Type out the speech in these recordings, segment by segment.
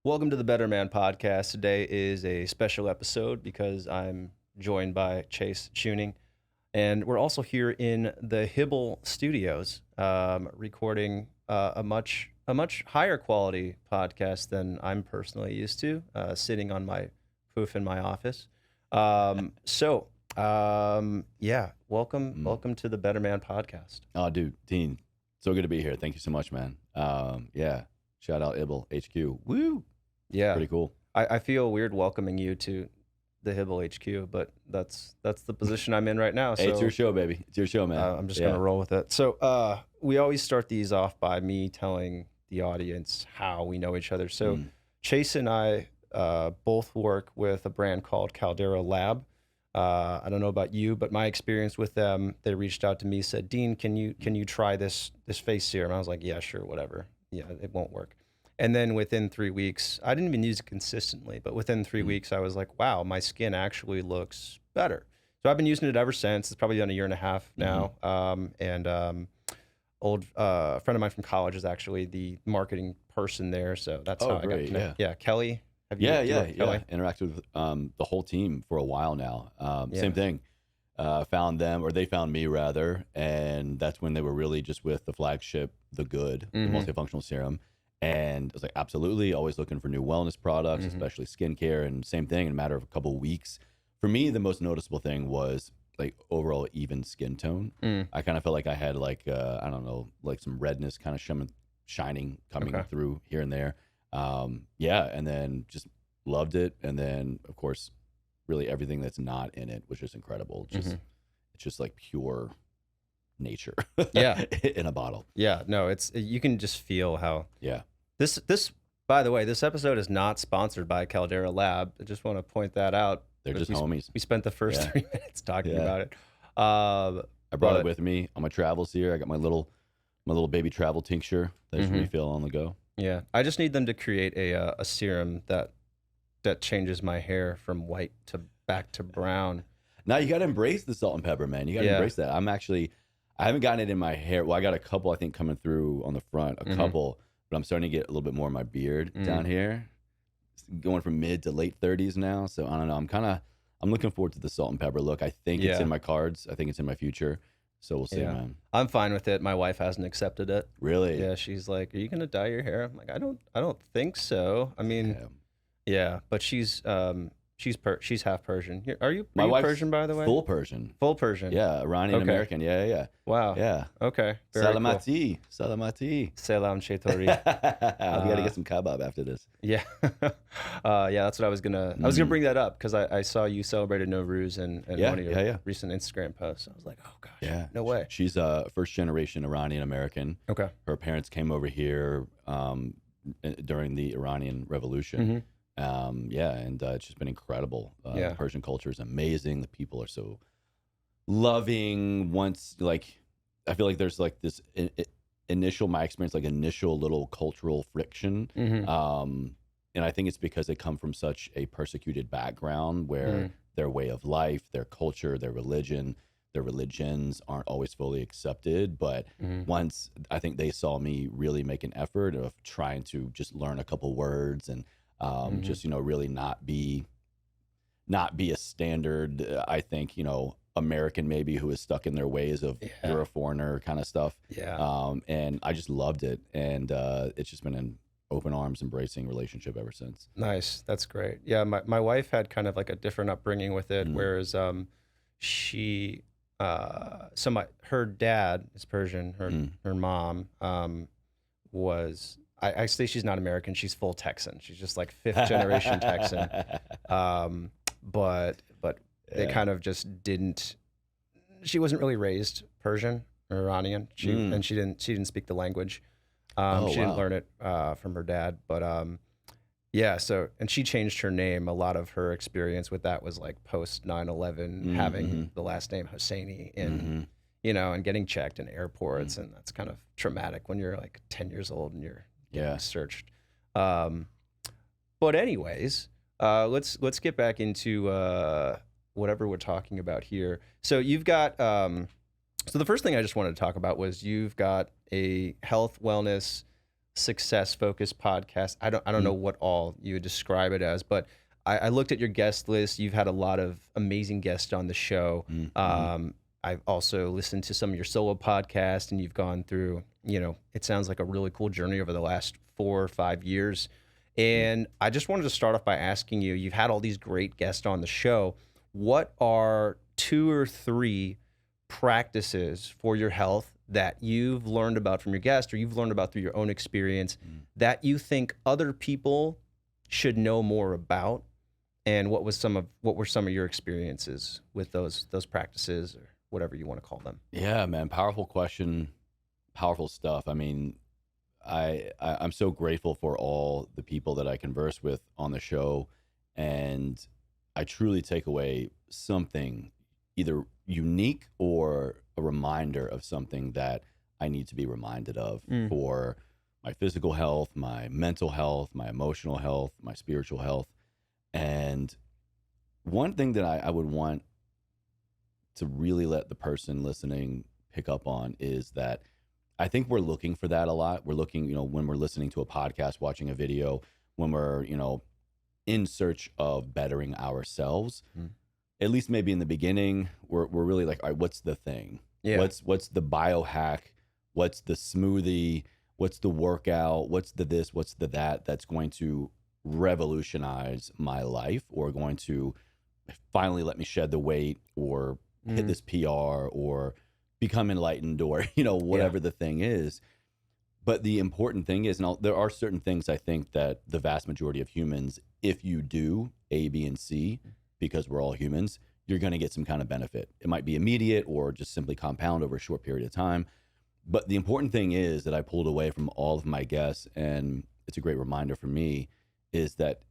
Welcome to the Better Man podcast. Today is a special episode because I'm joined by Chewning, and we're also here in the Hibble Studios, recording a much higher quality podcast than I'm personally used to, sitting on my poof in my office. Welcome to the Better Man podcast. Oh, dude, Dean, so good to be here. Thank you so much, man. Shout out Hibble HQ. Woo! Yeah, Pretty cool. I feel weird welcoming you to the Hibble HQ, but that's the position I'm in right now. So Hey, it's your show, baby. It's your show, man. I'm just gonna roll with it. So we always start these off by me telling the audience how we know each other. So Chase and I both work with a brand called Caldera Lab. I don't know about you, but my experience with them, they reached out to me, said, Dean, can you try this face serum? I was like, yeah, sure, whatever. Yeah, it won't work. And then within 3 weeks, I didn't even use it consistently, but within 3 weeks, I was like, wow, my skin actually looks better. So I've been using it ever since. It's probably been a year and a half now. Old friend of mine from college is actually the marketing person there. So that's how I got to know. Yeah, Kelly. Have you Kelly? Interacted with the whole team for a while now. Same thing. Found them, or they found me rather, and that's when they were really just with the flagship, the Good, the multifunctional serum. And I was like, absolutely, always looking for new wellness products, especially skincare, and same thing in a matter of a couple of weeks. For me, the most noticeable thing was like overall even skin tone. I kind of felt like I had like, I don't know, like some redness kind of shining coming through here and there. And then just loved it. And then, of course, really everything that's not in it was just incredible. It's just like pure nature in a bottle. Yeah, no, you can just feel how this by the way, this episode is not sponsored by Caldera Lab. I just want to point that out. They're just homies. We spent the first 3 minutes talking about it. I brought it with me on my travels here. I got my little baby travel tincture that I should refill on the go. Yeah, I just need them to create a serum that changes my hair from white to back to brown. Now you got to embrace the salt and pepper, man. You got to embrace that. I haven't gotten it in my hair. Well, I got a couple, I think, coming through on the front, a couple, but I'm starting to get a little bit more in my beard down here. It's going from mid to late 30s now. So I don't know. I'm looking forward to the salt and pepper look. I think it's in my cards. I think it's in my future. So we'll see, man. I'm fine with it. My wife hasn't accepted it. Really? Yeah. She's like, "Are you gonna dye your hair?" I'm like, "I don't think so." I mean, but she's half Persian. Are you Persian, by the way? Full Persian. Full Persian. Yeah, Iranian American. Yeah. Wow. Yeah. Okay. Salamati. Cool. Salamati. Salam Chetori. We got to get some kebab after this. Yeah. That's what I was gonna bring that up because I saw you celebrated Nowruz in one of your recent Instagram posts. I was like, oh gosh, no way. She's a first generation Iranian American. Okay. Her parents came over here during the Iranian Revolution. And it's just been incredible. Persian culture is amazing. The people are so loving. I feel like there's like this initial little cultural friction. And I think it's because they come from such a persecuted background where their way of life, their culture, their religions aren't always fully accepted. But once I think they saw me really make an effort of trying to just learn a couple words and just, really not be a standard, I think, American maybe who is stuck in their ways of you're a foreigner kind of stuff. And I just loved it. And it's just been an open arms, embracing relationship ever since. Nice. That's great. Yeah. My wife had kind of like a different upbringing with it, whereas she, her dad is Persian, her mom was... I say she's not American. She's full Texan. She's just like 5th generation Texan. But they kind of just didn't. She wasn't really raised Persian or Iranian. She didn't speak the language. She didn't learn it from her dad. But So she changed her name. A lot of her experience with that was like post 9/11, having the last name Hosseini and getting checked in airports, and that's kind of traumatic when you're like 10 years old and you're searched. But anyways, let's get back into whatever we're talking about here. So you've got so the first thing I just wanted to talk about was you've got a health wellness success focused podcast. I don't know what all you would describe it as, but I looked at your guest list. You've had a lot of amazing guests on the show. I've also listened to some of your solo podcasts, and you've gone through, it sounds like a really cool journey over the last 4 or 5 years. And I just wanted to start off by asking you, you've had all these great guests on the show. What are 2 or 3 practices for your health that you've learned about from your guest, or you've learned about through your own experience, that you think other people should know more about? And what were some of your experiences with those practices, or whatever you want to call them? Yeah, man, powerful question, powerful stuff. I mean, I'm so grateful for all the people that I converse with on the show, and I truly take away something either unique or a reminder of something that I need to be reminded of for my physical health, my mental health, my emotional health, my spiritual health. And one thing that I would want to really let the person listening pick up on is that I think we're looking for that a lot. We're looking, when we're listening to a podcast, watching a video, when we're, in search of bettering ourselves, at least maybe in the beginning, we're really like, all right, what's the thing? Yeah. What's the biohack? What's the smoothie? What's the workout? What's the this? What's the that? That's going to revolutionize my life, or going to finally let me shed the weight, or hit this PR, or become enlightened, or whatever the thing is. But the important thing is, and there are certain things I think that the vast majority of humans, if you do A, B, and C, because we're all humans, you're going to get some kind of benefit. It might be immediate or just simply compound over a short period of time. But the important thing is that I pulled away from all of my guests, and it's a great reminder for me, is that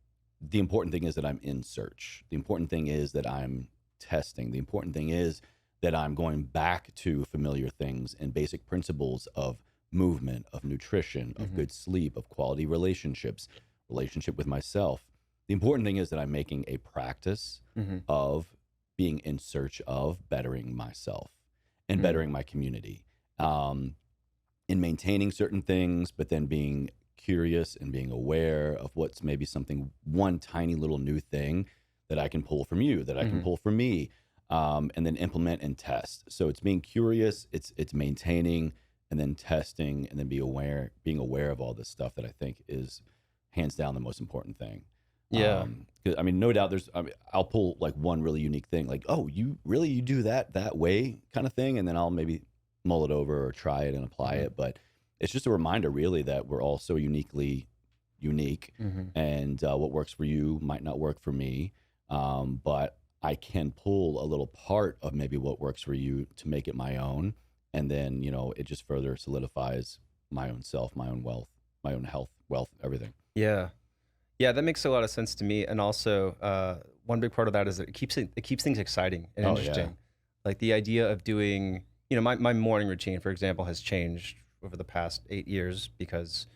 the important thing is that I'm in search. The important thing is that I'm testing. The important thing is that I'm going back to familiar things and basic principles of movement, of nutrition, of good sleep, of quality relationships, relationship with myself. The important thing is that I'm making a practice of being in search of bettering myself and bettering my community, in maintaining certain things, but then being curious and being aware of what's maybe something, one tiny little new thing that I can pull from you, that I can pull from me, and then implement and test. So it's being curious, it's maintaining, and then testing, and then being aware of all this stuff that I think is hands down the most important thing. Yeah. 'Cause, I mean, no doubt I'll pull like one really unique thing, like, oh, you do that way kind of thing. And then I'll maybe mull it over or try it and apply it. But it's just a reminder really that we're all so uniquely unique, and what works for you might not work for me. But I can pull a little part of maybe what works for you to make it my own. And then, it just further solidifies my own self, my own wealth, my own health, wealth, everything. Yeah. Yeah, that makes a lot of sense to me. And also, one big part of that is that it keeps things exciting and interesting. Yeah. Like the idea of doing, my morning routine, for example, has changed over the past 8 years because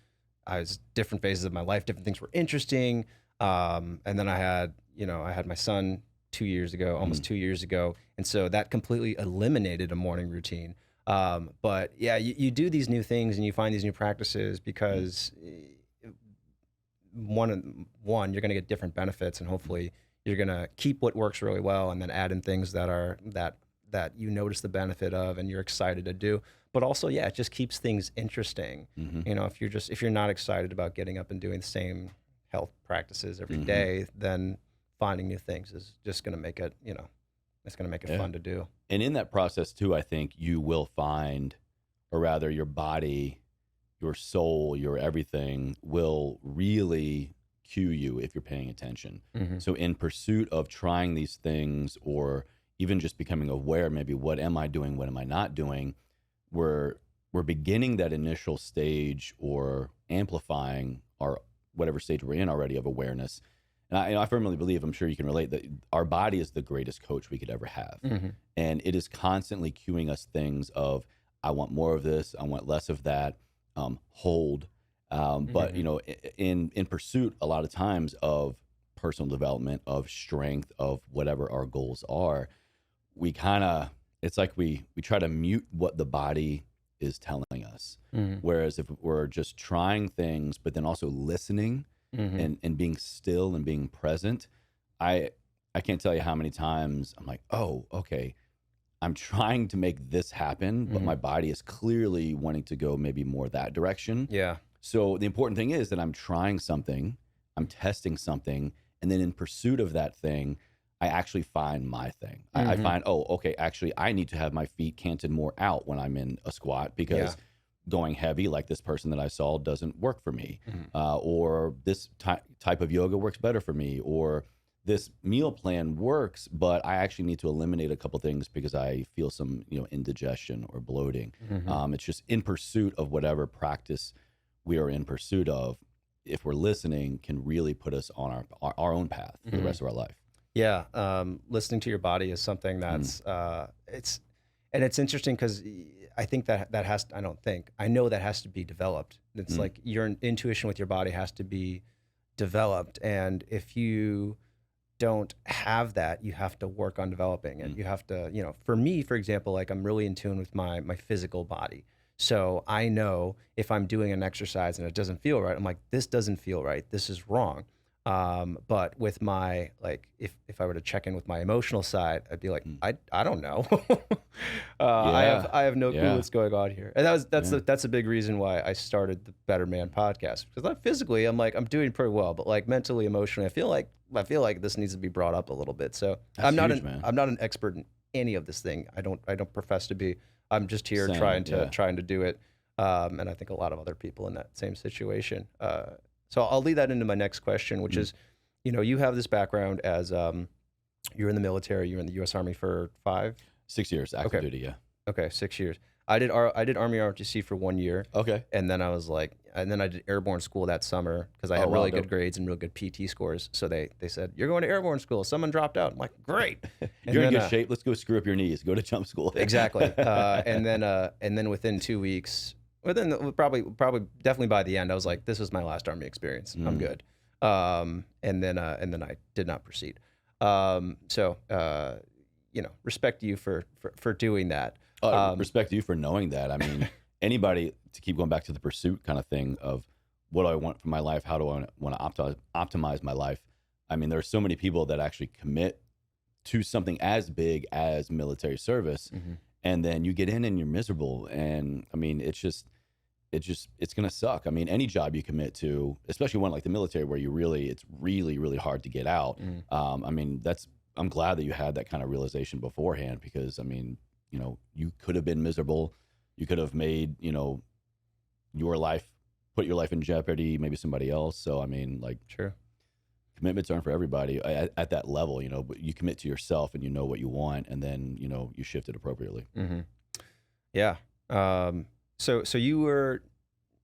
I was different phases of my life, different things were interesting. And then I had my son 2 years ago, almost 2 years ago. And so that completely eliminated a morning routine. But yeah, you do these new things and you find these new practices because one, you're going to get different benefits, and hopefully you're going to keep what works really well and then add in things that you notice the benefit of and you're excited to do. But also, yeah, it just keeps things interesting. If you're not excited about getting up and doing the same health practices every day, then finding new things is just going to make it, it's going to make it fun to do. And in that process too, I think you will find, or rather your body, your soul, your everything will really cue you if you're paying attention. So in pursuit of trying these things, or even just becoming aware, maybe what am I doing, what am I not doing, we're beginning that initial stage, or amplifying our whatever stage we're in already of awareness. And I firmly believe, I'm sure you can relate, that our body is the greatest coach we could ever have. And it is constantly cueing us things of, I want more of this, I want less of that, hold. But, in pursuit a lot of times of personal development, of strength, of whatever our goals are, we kind of, it's like we try to mute what the body is telling us. Mm-hmm. Whereas if we're just trying things, but then also listening and being still and being present, I can't tell you how many times I'm like, oh, okay, I'm trying to make this happen, but my body is clearly wanting to go maybe more that direction. Yeah. So the important thing is that I'm trying something, I'm testing something, and then in pursuit of that thing, I actually find my thing. I find, oh, okay, actually, I need to have my feet canted more out when I'm in a squat because going heavy, like this person that I saw, doesn't work for me. Or this type of yoga works better for me. Or this meal plan works, but I actually need to eliminate a couple things because I feel some, indigestion or bloating. It's just in pursuit of whatever practice we are in pursuit of. If we're listening, can really put us on our own path for the rest of our life. Yeah, listening to your body is something that's it's interesting because I think I know that has to be developed. It's like your intuition with your body has to be developed, and if you don't have that, you have to work on developing it. You have to, for me, for example, like I'm really in tune with my physical body. So I know if I'm doing an exercise and it doesn't feel right, I'm like, this doesn't feel right. This is wrong. But with my, like, if I were to check in with my emotional side, I'd be like, I don't know. I have no clue what's going on here. And that's a big reason why I started the Better Man podcast, because like physically I'm doing pretty well, but like mentally, emotionally, I feel like this needs to be brought up a little bit. So I'm not an expert in any of this thing. I don't profess to be. I'm just here trying to do it. And I think a lot of other people in that same situation. So I'll lead that into my next question, which is, you have this background as you're in the military. You're in the U.S. Army for 6 years active duty. Yeah. Okay, 6 years. I did Army ROTC for 1 year. Okay. And then I did airborne school that summer because I had really good grades and real good PT scores. So they said, you're going to airborne school. Someone dropped out. I'm like, great. You're in good shape. Let's go screw up your knees. Go to jump school. Exactly. And then within 2 weeks, definitely by the end, I was like, this is my last Army experience. I'm good. And then I did not proceed. So respect to you for doing that. Respect to you for knowing that. I mean, anybody, to keep going back to the pursuit kind of thing of what do I want from my life? How do I want to optimize my life? I mean, there are so many people that actually commit to something as big as military service. And then you get in and you're miserable. And I mean, it's going to suck. I mean, any job you commit to, especially one like the military where it's really, really hard to get out. I mean, I'm glad that you had that kind of realization beforehand, because I mean, you could have been miserable. You could have made, put your life in jeopardy, maybe somebody else. So, I mean, like, sure, commitments aren't for everybody at that level, but you commit to yourself and you know what you want, and then, you shift it appropriately. Yeah. So you were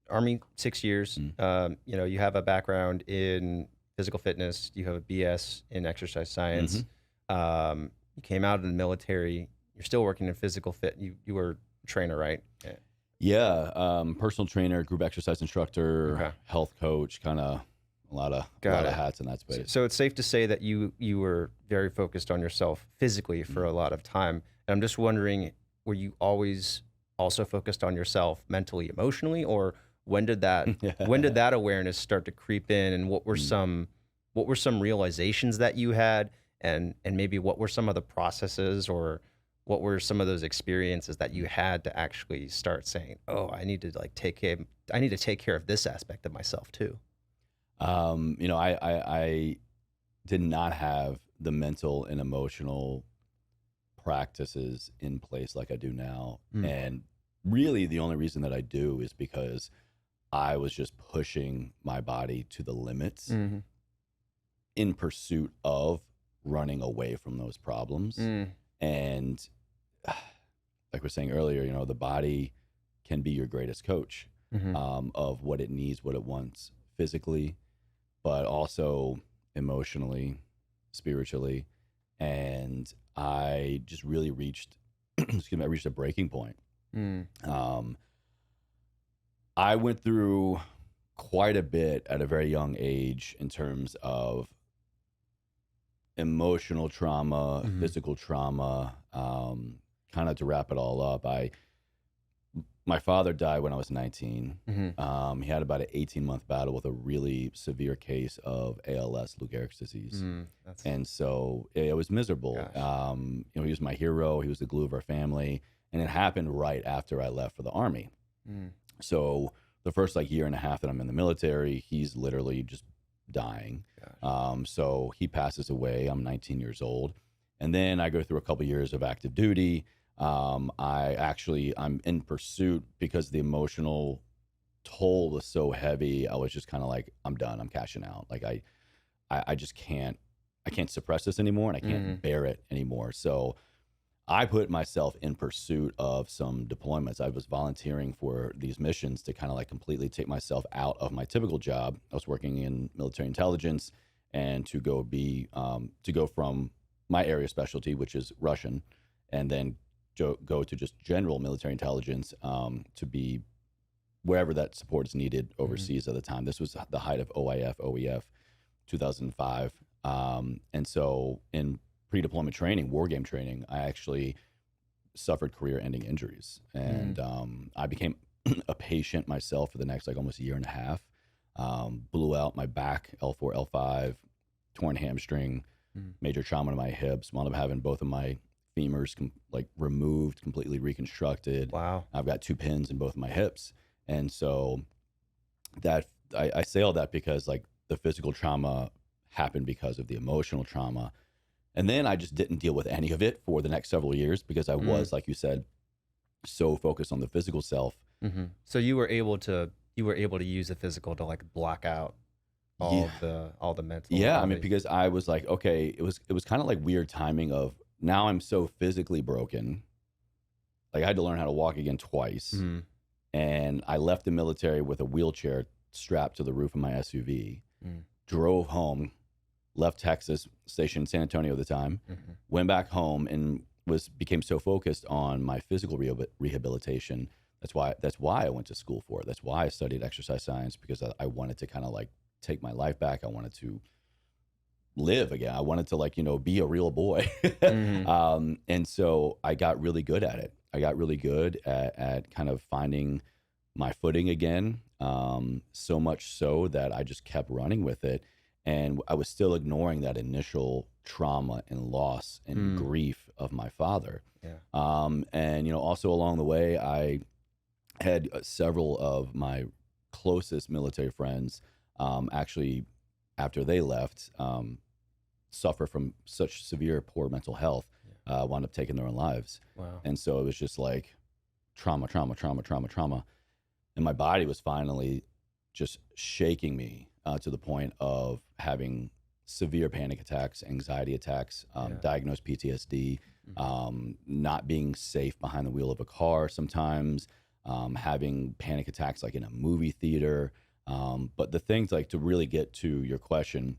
Army 6 years. You have a background in physical fitness. You have a BS in exercise science. You came out of the military. You're still working in physical fit. You were a trainer, right? Yeah. Personal trainer, group exercise instructor, health coach, kind of a lot of hats in that space. So it's safe to say that you were very focused on yourself physically for a lot of time. And I'm just wondering, were you always also focused on yourself mentally, emotionally, or when did that awareness start to creep in, and what were some realizations that you had, and maybe what were some of the processes, or what were some of those experiences that you had to actually start saying, oh, I need to take care of this aspect of myself too? I did not have the mental and emotional practices in place like I do now. And really the only reason that I do is because I was just pushing my body to the limits in pursuit of running away from those problems. And like we were saying earlier, the body can be your greatest coach of what it needs, what it wants physically, but also emotionally, spiritually. And I just really reached a breaking point. I went through quite a bit at a very young age in terms of emotional trauma, physical trauma. Kind of to wrap it all up, my father died when I was 19. Mm-hmm. He had about an 18-month battle with a really severe case of ALS, Lou Gehrig's disease. And so it was miserable. You know, he was my hero. He was the glue of our family. And it happened right after I left for the Army. So the first like year and a half that I'm in the military, he's literally just dying. So he passes away. I'm 19 years old. And then I go through a couple years of active duty. I'm in pursuit because the emotional toll was so heavy. I was just kind of like, I'm done. I'm cashing out. Like I just can't suppress this anymore, and I can't bear it anymore. So I put myself in pursuit of some deployments. I was volunteering for these missions to kind of like completely take myself out of my typical job. I was working in military intelligence, and to go from my area of specialty, which is Russian, and then go to just general military intelligence, to be wherever that support is needed overseas at the time. This was the height of OEF, 2005. And so in pre-deployment training, war game training, I actually suffered career-ending injuries. And I became a patient myself for the next like almost a year and a half. Blew out my back, L4, L5, torn hamstring, major trauma to my hips, wound up having both of my femurs removed, completely reconstructed. Wow. I've got 2 pins in both of my hips. And so that I say all that because like the physical trauma happened because of the emotional trauma. And then I just didn't deal with any of it for the next several years because I was, like you said, so focused on the physical self. So you were able to use the physical to like block out all the mental. Yeah, I mean, because I was like, okay, it was kind of like weird timing of now I'm so physically broken. Like I had to learn how to walk again twice. And I left the military with a wheelchair strapped to the roof of my SUV, drove home, left Texas, stationed in San Antonio at the time, went back home and became so focused on my physical rehabilitation. That's why I went to school for it. That's why I studied exercise science, because I wanted to kind of like take my life back. I wanted to live again. I wanted to like, you know, be a real boy. And so I got really good at it. I got really good at kind of finding my footing again. So much so that I just kept running with it. And I was still ignoring that initial trauma and loss and grief of my father. And, you know, also along the way, I had several of my closest military friends actually, after they left, suffer from such severe poor mental health, wound up taking their own lives. Wow. And so it was just like trauma. And my body was finally just shaking me to the point of having severe panic attacks, anxiety attacks, diagnosed PTSD, not being safe behind the wheel of a car sometimes, having panic attacks like in a movie theater. But the things like to really get to your question,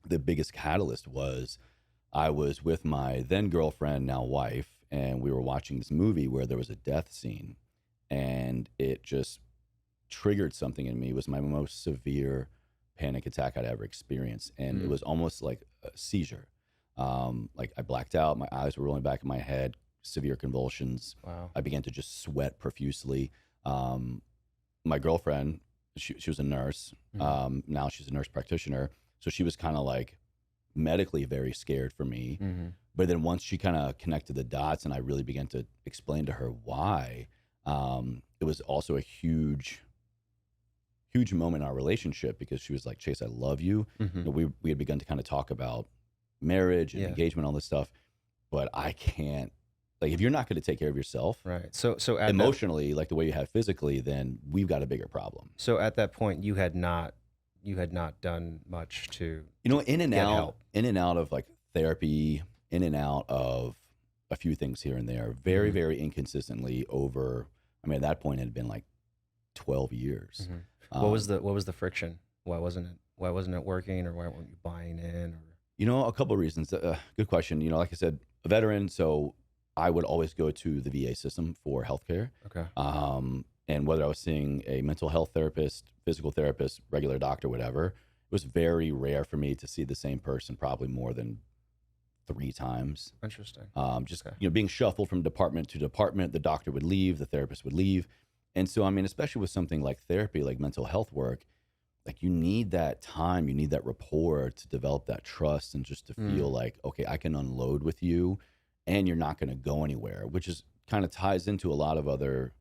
the biggest catalyst was I was with my then girlfriend, now wife, and we were watching this movie where there was a death scene, and it just triggered something in me. It was my most severe panic attack I'd ever experienced, and it was almost like a seizure. Like I blacked out, my eyes were rolling back in my head, severe convulsions. Wow. I began to just sweat profusely. My girlfriend, she was a nurse. Now she's a nurse practitioner. So she was kind of like medically very scared for me. But then once she kind of connected the dots and I really began to explain to her why, it was also a huge moment in our relationship, because she was like, Chase, I love you. You know, we had begun to kind of talk about marriage and engagement, all this stuff, but I can't, like, if you're not going to take care of yourself, right? So at emotionally, like the way you have physically, then we've got a bigger problem. So at that point, you had not done much to, you know, in and out of like therapy, in and out of a few things here and there, very, very inconsistently over. I mean, at that point, it had been like 12 years. What was the friction? Why wasn't it working, or why weren't you buying in? Or, you know, a couple of reasons. Good question. You know, like I said, a veteran, so I would always go to the VA system for healthcare. Okay. And whether I was seeing a mental health therapist, physical therapist, regular doctor, whatever, it was very rare for me to see the same person probably more than 3 times. Interesting. Just being shuffled from department to department. The doctor would leave, the therapist would leave. And so, I mean, especially with something like therapy, like mental health work, like you need that time, you need that rapport to develop that trust and just to feel like, okay, I can unload with you and you're not going to go anywhere, which is kind of ties into a lot of other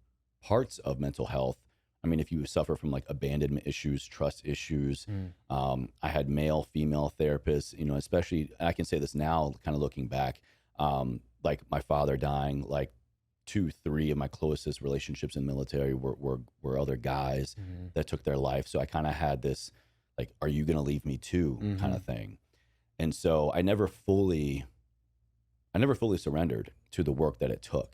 parts of mental health. I mean, if you suffer from like abandonment issues, trust issues, I had male, female therapists, especially, I can say this now, kind of looking back, like my father dying, like 2-3 of my closest relationships in the military were other guys that took their life. So I kind of had this, like, are you going to leave me too kind of thing. And so I never fully surrendered to the work that it took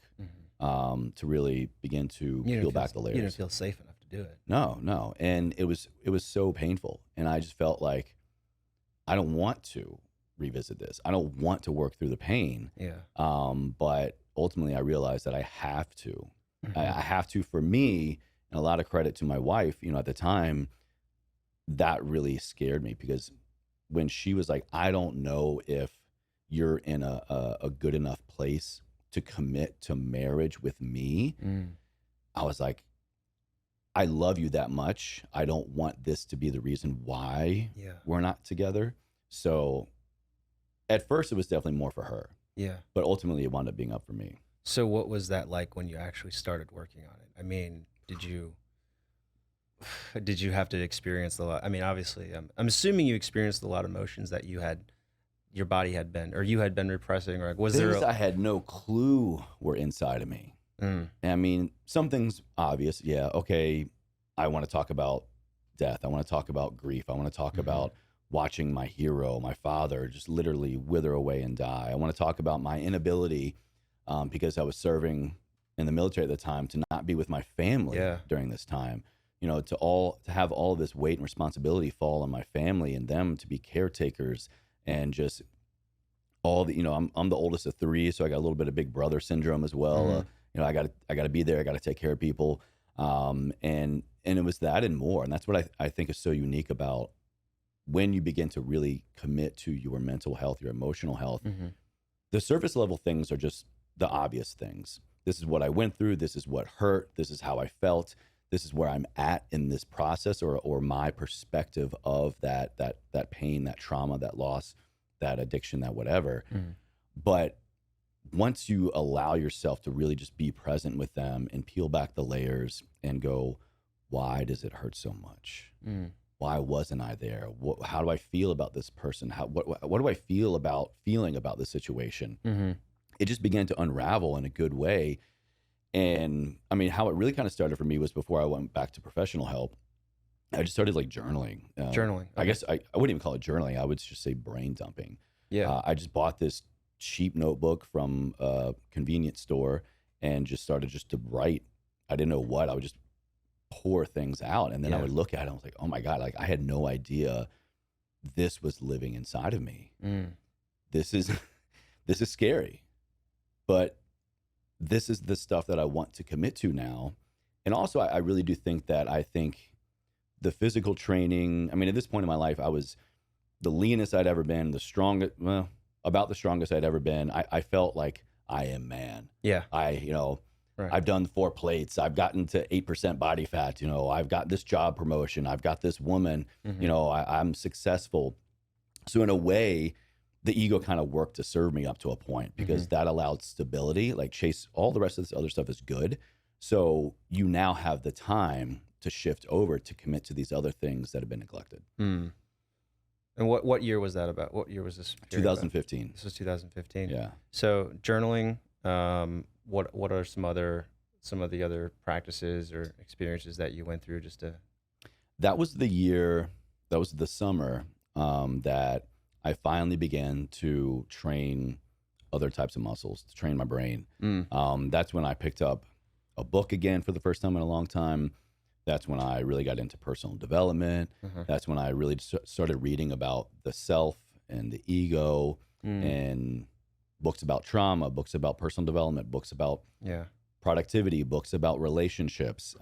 to really begin to peel back the layers. You didn't feel safe enough to do it. No. And it was so painful. And I just felt like, I don't want to revisit this. I don't want to work through the pain. Yeah. But ultimately I realized that I have to. I have to, for me, and a lot of credit to my wife, at the time, that really scared me, because when she was like, I don't know if you're in a good enough place to commit to marriage with me, I was like, I love you that much. I don't want this to be the reason why we're not together. So at first it was definitely more for her. Yeah. But ultimately it wound up being up for me. So what was that like when you actually started working on it? I mean, did you have to experience a lot? I mean, obviously, I'm assuming you experienced a lot of emotions that your body had been, or you had been repressing, or like, was things there? I had no clue were inside of me. And I mean, some things obvious. Yeah. Okay. I want to talk about death. I want to talk about grief. I want to talk about watching my hero, my father, just literally wither away and die. I want to talk about my inability, because I was serving in the military at the time, to not be with my family during this time, to have all of this weight and responsibility fall on my family and them to be caretakers, and just all the, I'm the oldest of 3, so I got a little bit of big brother syndrome as well. I gotta be there. I gotta take care of people. And it was that and more. And that's what I think is so unique about when you begin to really commit to your mental health, your emotional health. The surface level things are just the obvious things. This is what I went through. This is what hurt. This is how I felt. This is where I'm at in this process, or my perspective of that pain, that trauma, that loss, that addiction, that whatever. But once you allow yourself to really just be present with them and peel back the layers and go, why does it hurt so much? Why wasn't I there? How do I feel about this person? What do I feel about this situation? It just began to unravel in a good way. And I mean, how it really kind of started for me was before I went back to professional help. I just started like journaling. Journaling. Okay. I guess I wouldn't even call it journaling. I would just say brain dumping. Yeah. I just bought this cheap notebook from a convenience store and just started just to write. I didn't know what. I would just pour things out, and then I would look at it and I was like, oh my God, like I had no idea this was living inside of me. This is scary, but this is the stuff that I want to commit to now. And also I really do think that the physical training, I mean, at this point in my life, I was the leanest I'd ever been, about the strongest I'd ever been. I felt like I am man. Yeah. Right. I've done 4 plates. I've gotten to 8% body fat. I've got this job promotion. I've got this woman. I'm successful. So in a way, the ego kind of worked to serve me up to a point, because that allowed stability. Like, Chase, all the rest of this other stuff is good. So you now have the time to shift over to commit to these other things that have been neglected. And what year was that about? What year was this? 2015. About? This was 2015. Yeah. So journaling. What are some of the other practices or experiences that you went through just to? That was the summer that I finally began to train other types of muscles, to train my brain. That's when I picked up a book again for the first time in a long time. That's when I really got into personal development. That's when I really started reading about the self and the ego, and books about trauma, books about personal development, books about productivity, books about relationships.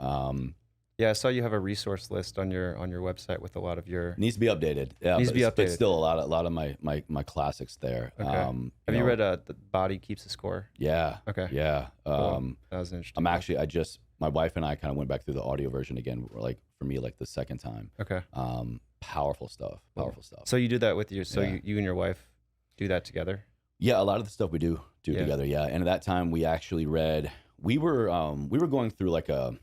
Yeah, I saw you have a resource list on your website with a lot of your Needs to be updated. Yeah, needs to be but updated. still a lot of my classics there. Okay. Have you read The Body Keeps the Score? Yeah. Okay. Yeah. Cool. That was an interesting. I'm actually my wife and I kind of went back through the audio version again, like for me, like the second time. Okay. Powerful stuff. Powerful stuff. So you do that with you and your wife do that together? Yeah, a lot of the stuff we do together. Yeah, and at that time we actually read. We were going through like a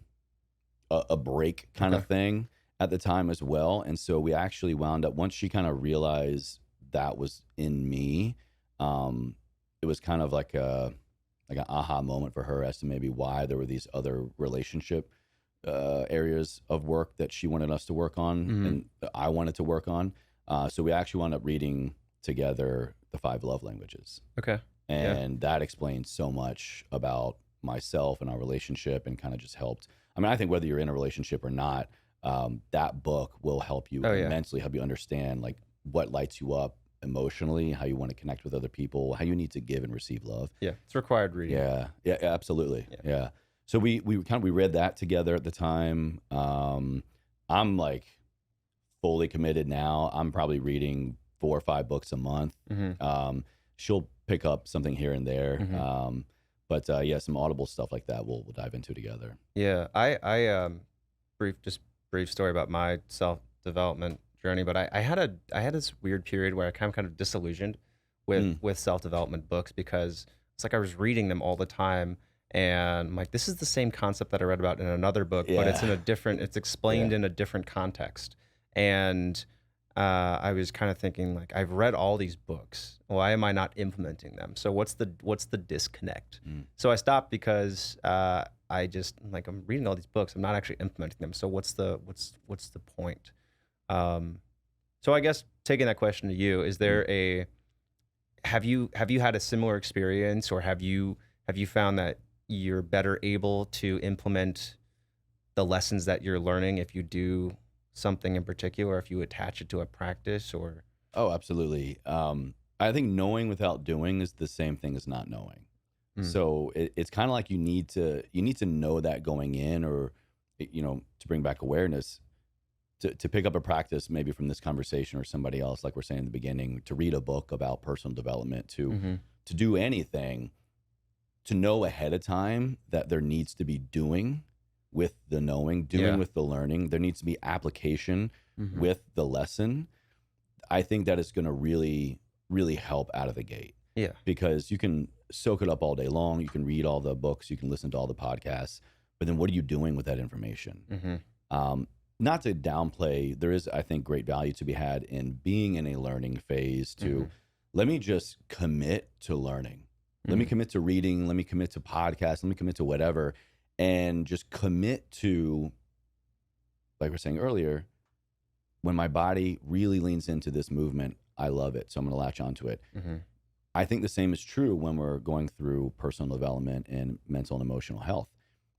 break kind of thing at the time as well, and so we actually wound up, once she kind of realized that was in me, it was kind of like an aha moment for her as to maybe why there were these other relationship areas of work that she wanted us to work on, and I wanted to work on. So we actually wound up reading together the 5 love languages. Okay. And that explains so much about myself and our relationship, and kind of just helped. I mean, I think whether you're in a relationship or not, that book will help you immensely, help you understand like what lights you up emotionally, how you want to connect with other people, how you need to give and receive love. Yeah, it's required reading. Yeah, absolutely. Yeah. So we read that together at the time. I'm like fully committed now. I'm probably reading 4 or 5 books a month. She'll pick up something here and there. But yeah, some Audible stuff like that we'll dive into together. Yeah, I brief story about my self-development journey, but I had this weird period where I kind of disillusioned with self-development books, because it's like I was reading them all the time, and I'm like, this is the same concept that I read about in another book, but it's explained in a different context. And I was kind of thinking, like, I've read all these books. Why am I not implementing them? So what's the disconnect? So I stopped, because I just, like, I'm reading all these books, I'm not actually implementing them. So what's the point? So I guess taking that question to you, is there have you had a similar experience, or have you found that you're better able to implement the lessons that you're learning if you do something in particular, if you attach it to a practice? Or Oh, absolutely. I think knowing without doing is the same thing as not knowing. So it's kind of like you need to know that going in, or to bring back awareness, to pick up a practice maybe from this conversation or somebody else, like we're saying in the beginning, to read a book about personal development, to do anything, to know ahead of time that there needs to be doing with the knowing, doing with the learning. There needs to be application with the lesson. I think that is going to really, really help out of the gate. Yeah. Because you can soak it up all day long. You can read all the books. You can listen to all the podcasts. But then what are you doing with that information? Not to downplay, there is, I think, great value to be had in being in a learning phase to let me just commit to learning. Let me commit to reading. Let me commit to podcasts. Let me commit to whatever. And just commit to, like we were saying earlier, when my body really leans into this movement, I love it. So I'm going to latch onto it. I think the same is true when we're going through personal development and mental and emotional health.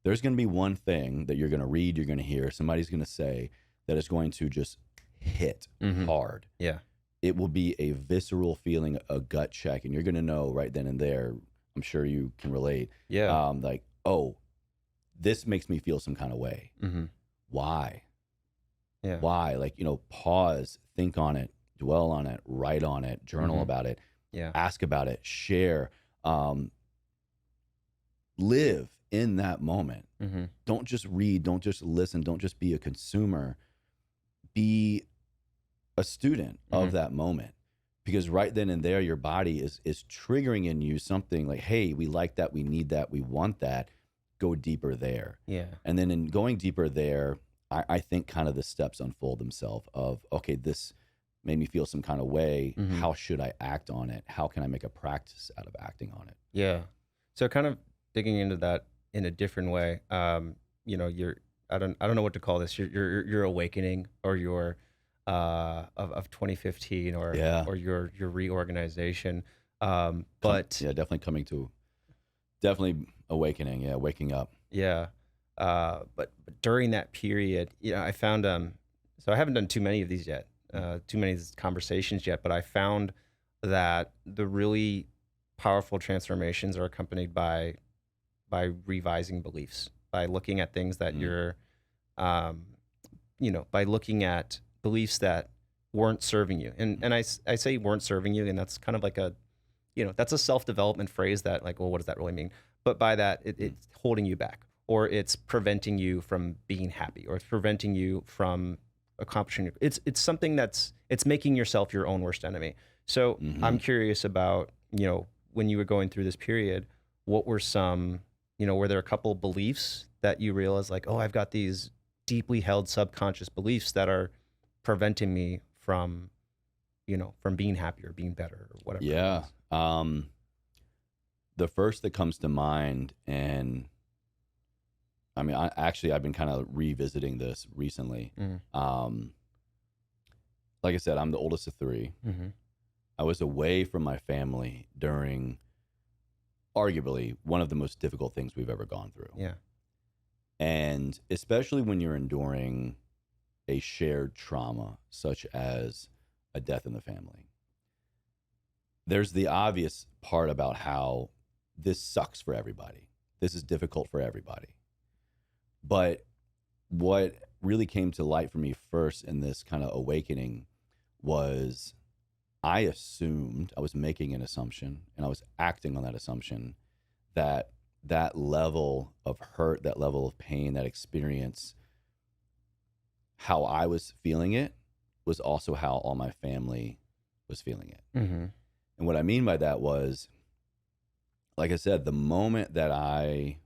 There's going to be one thing that you're going to read, you're going to hear, somebody's going to say that is going to just hit hard. Yeah. It will be a visceral feeling, a gut check, and you're going to know right then and there. I'm sure you can relate. Yeah. Like, oh, this makes me feel some kind of way. Why? Yeah. Why? Like, pause, think on it, dwell on it, write on it, journal about it, ask about it, share, live in that moment. Don't just read, don't just listen, don't just be a consumer, be a student of that moment. Because right then and there, your body is triggering in you something like, hey, we like that, we need that, we want that. Go deeper there. Yeah. And then in going deeper there, I think kind of the steps unfold themselves of, okay, this made me feel some kind of way. How should I act on it? How can I make a practice out of acting on it? Yeah. So kind of digging into that in a different way, you're, I don't know what to call this. Your awakening, or your of 2015, or your reorganization. But definitely awakening. Yeah. Waking up. Yeah. But during that period, I found, so I haven't done too many of these yet, too many of these conversations yet, but I found that the really powerful transformations are accompanied by revising beliefs, by looking at things that you're um, by looking at beliefs that weren't serving you. And I say weren't serving you, and that's kind of like that's a self-development phrase that like, well, what does that really mean? But by that, it's holding you back, or it's preventing you from being happy, or it's preventing you from accomplishing. It's something it's making yourself your own worst enemy. So I'm curious about, when you were going through this period, what were some, were there a couple beliefs that you realized like, oh, I've got these deeply held subconscious beliefs that are preventing me from, from being happy or being better or whatever? Yeah. The first that comes to mind, and I mean, I've been kind of revisiting this recently. Like I said, I'm the oldest of three. I was away from my family during arguably one of the most difficult things we've ever gone through. Yeah. And especially when you're enduring a shared trauma, such as a death in the family, there's the obvious part about how this sucks for everybody. This is difficult for everybody. But what really came to light for me first in this kind of awakening was I was making an assumption, and I was acting on that assumption, that level of hurt, that level of pain, that experience, how I was feeling it was also how all my family was feeling it. And what I mean by that was, like I said, the moment that I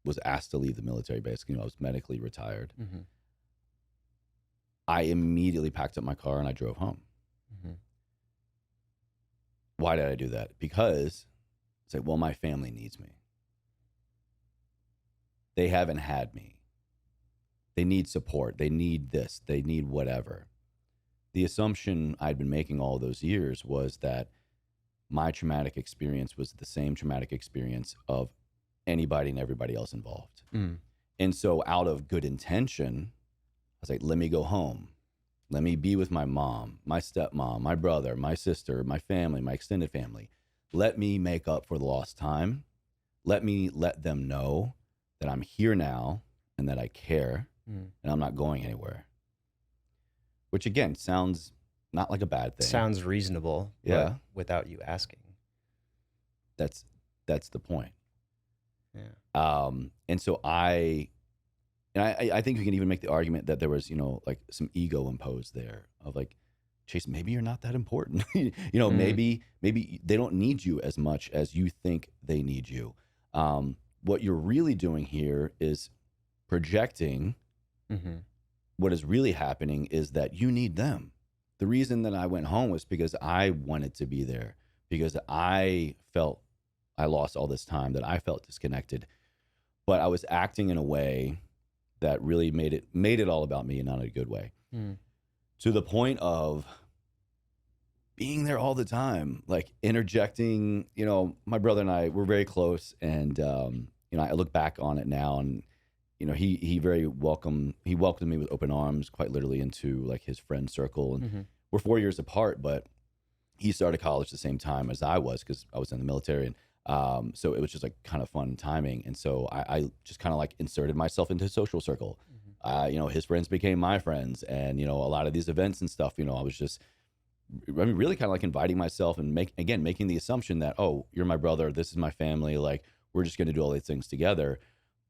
was asked to leave the military base, I was medically retired, I immediately packed up my car and I drove home. Why did I do that? Because it's like, well, my family needs me. They haven't had me. They need support. They need this. They need whatever. The assumption I'd been making all those years was that my traumatic experience was the same traumatic experience of anybody and everybody else involved. And so out of good intention, I was like, let me go home. Let me be with my mom, my stepmom, my brother, my sister, my family, my extended family. Let me make up for the lost time. Let me let them know that I'm here now and that I care and I'm not going anywhere. Which again, sounds not like a bad thing. Sounds reasonable, yeah, but without you asking. That's the point. Yeah. And so I think you can even make the argument that there was, like some ego imposed there of like, Chase, maybe you're not that important. Maybe they don't need you as much as you think they need you. What you're really doing here is projecting. What is really happening is that you need them. The reason that I went home was because I wanted to be there, because I felt I lost all this time, that I felt disconnected, but I was acting in a way that really made it all about me, and not in a good way. To the point of being there all the time, like interjecting. My brother and I were very close, and I look back on it now, and he welcomed me with open arms, quite literally, into like his friend circle. And we're 4 years apart, but he started college the same time as I was, because I was in the military, and so it was just like kind of fun timing. And so I just kind of like inserted myself into his social circle. His friends became my friends, and a lot of these events and stuff, I was just, really kind of like inviting myself and making the assumption that, oh, you're my brother, this is my family, like we're just going to do all these things together.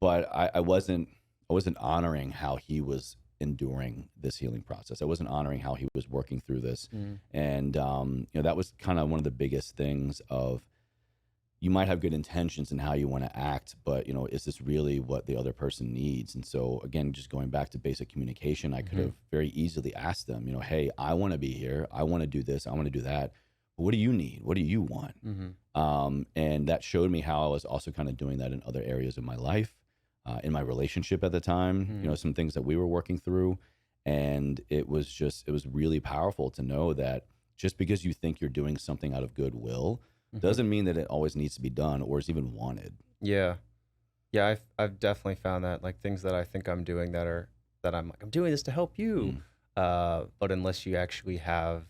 But I wasn't honoring how he was enduring this healing process. I wasn't honoring how he was working through this. And that was kind of one of the biggest things of, you might have good intentions in how you want to act, but is this really what the other person needs? And so again, just going back to basic communication, I could have very easily asked them, hey, I want to be here, I want to do this, I want to do that, but what do you need? What do you want? And that showed me how I was also kind of doing that in other areas of my life, in my relationship at the time, some things that we were working through. And it was really powerful to know that just because you think you're doing something out of goodwill doesn't mean that it always needs to be done or is even wanted. Yeah. I've definitely found that, like, things that I think I'm doing that I'm like, I'm doing this to help you. But unless you actually have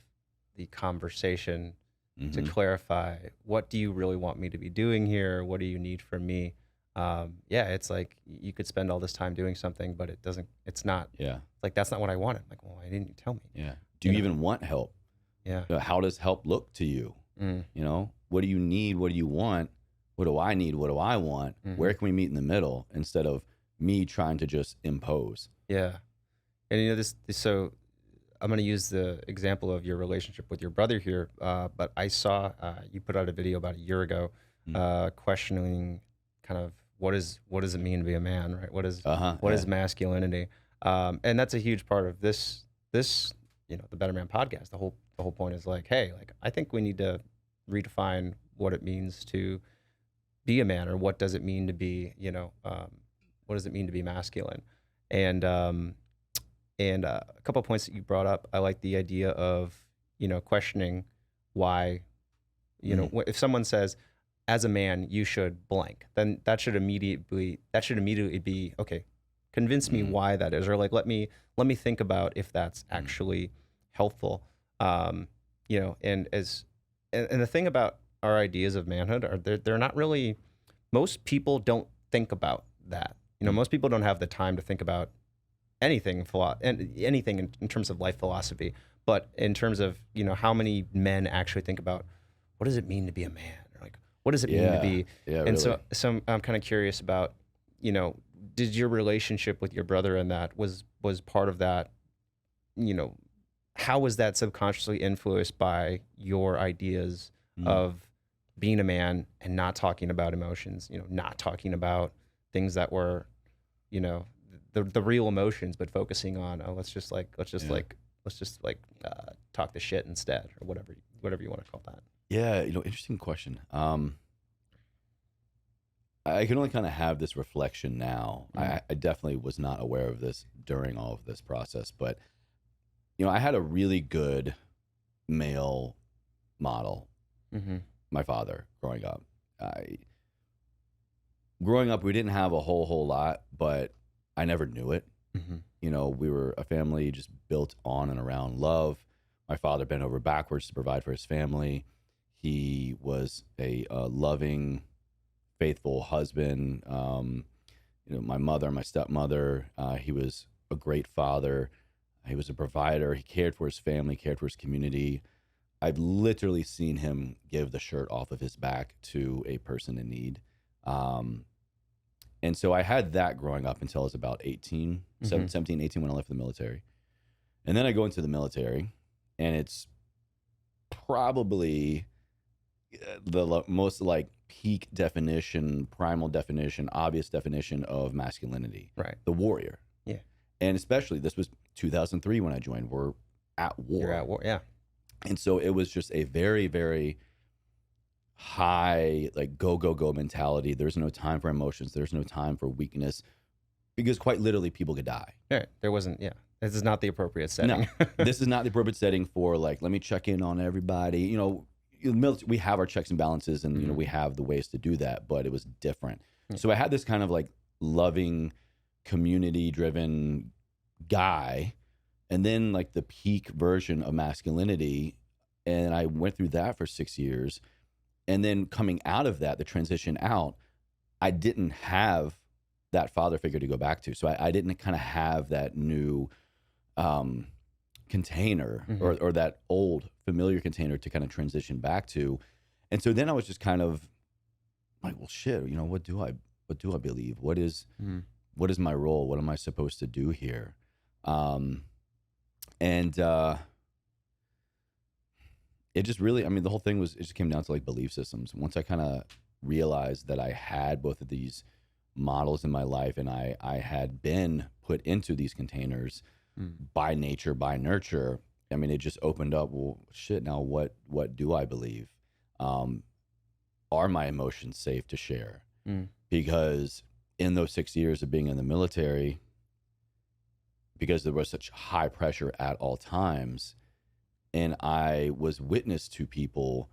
the conversation to clarify, what do you really want me to be doing here? What do you need from me? yeah, it's like you could spend all this time doing something, but it's not, Yeah. like, that's not what I wanted. Like, well, why didn't you tell me? Yeah. Do you even want help? Yeah. How does help look to you? Mm. You know, what do you need? What do you want? What do I need? What do I want? Mm-hmm. Where can we meet in the middle instead of me trying to just impose? Yeah. And this so I'm going to use the example of your relationship with your brother here. But I saw you put out a video about a year ago, questioning kind of what does it mean to be a man, right? What is masculinity? And that's a huge part of this, the Better Man podcast. The whole point is like, hey, like, I think we need to redefine what it means to be a man, or what does it mean to be, what does it mean to be masculine? And a couple of points that you brought up, I like the idea of, questioning why, if someone says, as a man, you should blank, then that should immediately be, okay, convince me why that is, or like, let me think about if that's actually helpful. And the thing about our ideas of manhood are they're not really, most people don't think about that. Most people don't have the time to think about anything in terms of life philosophy, but in terms of, how many men actually think about what does it mean to be a man, or like, what does it mean to be? Yeah, and really. so I'm kind of curious about, did your relationship with your brother in that was part of that, how was that subconsciously influenced by your ideas of being a man and not talking about emotions, not talking about things that were, the real emotions, but focusing on, let's just talk the shit instead, or whatever you want to call that. Yeah, interesting question. I can only kind of have this reflection now. I definitely was not aware of this during all of this process, but I had a really good male model, my father, growing up. Growing up, we didn't have a whole lot, but I never knew it. We were a family just built on and around love. My father bent over backwards to provide for his family. He was a loving, faithful husband. My mother, my stepmother, he was a great father. He was a provider. He cared for his family, cared for his community. I've literally seen him give the shirt off of his back to a person in need. And so I had that growing up until I was about 18, 17, 18 when I left the military. And then I go into the military, and it's probably the most like peak definition, primal definition, obvious definition of masculinity. Right. The warrior. Yeah. And especially, this was 2003 when I joined. We're at war. You're at war, yeah. And so it was just a very, very high, like, go mentality. There's no time for emotions. There's no time for weakness, because quite literally people could die. Right. There wasn't, yeah. This is not the appropriate setting. No, this is not the appropriate setting for, like, let me check in on everybody. We have our checks and balances, and, we have the ways to do that, but it was different. So I had this kind of like loving, community-driven guy, and then like the peak version of masculinity. And I went through that for 6 years. And then coming out of that, the transition out, I didn't have that father figure to go back to. So I didn't kind of have that new container, or that old familiar container to kind of transition back to. And so then I was just kind of like, well, shit, what do I believe? What is my role? What am I supposed to do here? It just really, the whole thing it just came down to like belief systems. Once I kind of realized that I had both of these models in my life, and I had been put into these containers by nature, by nurture, it just opened up, well, shit, now what do I believe? Are my emotions safe to share? Because in those 6 years of being in the military, because there was such high pressure at all times, and I was witness to people,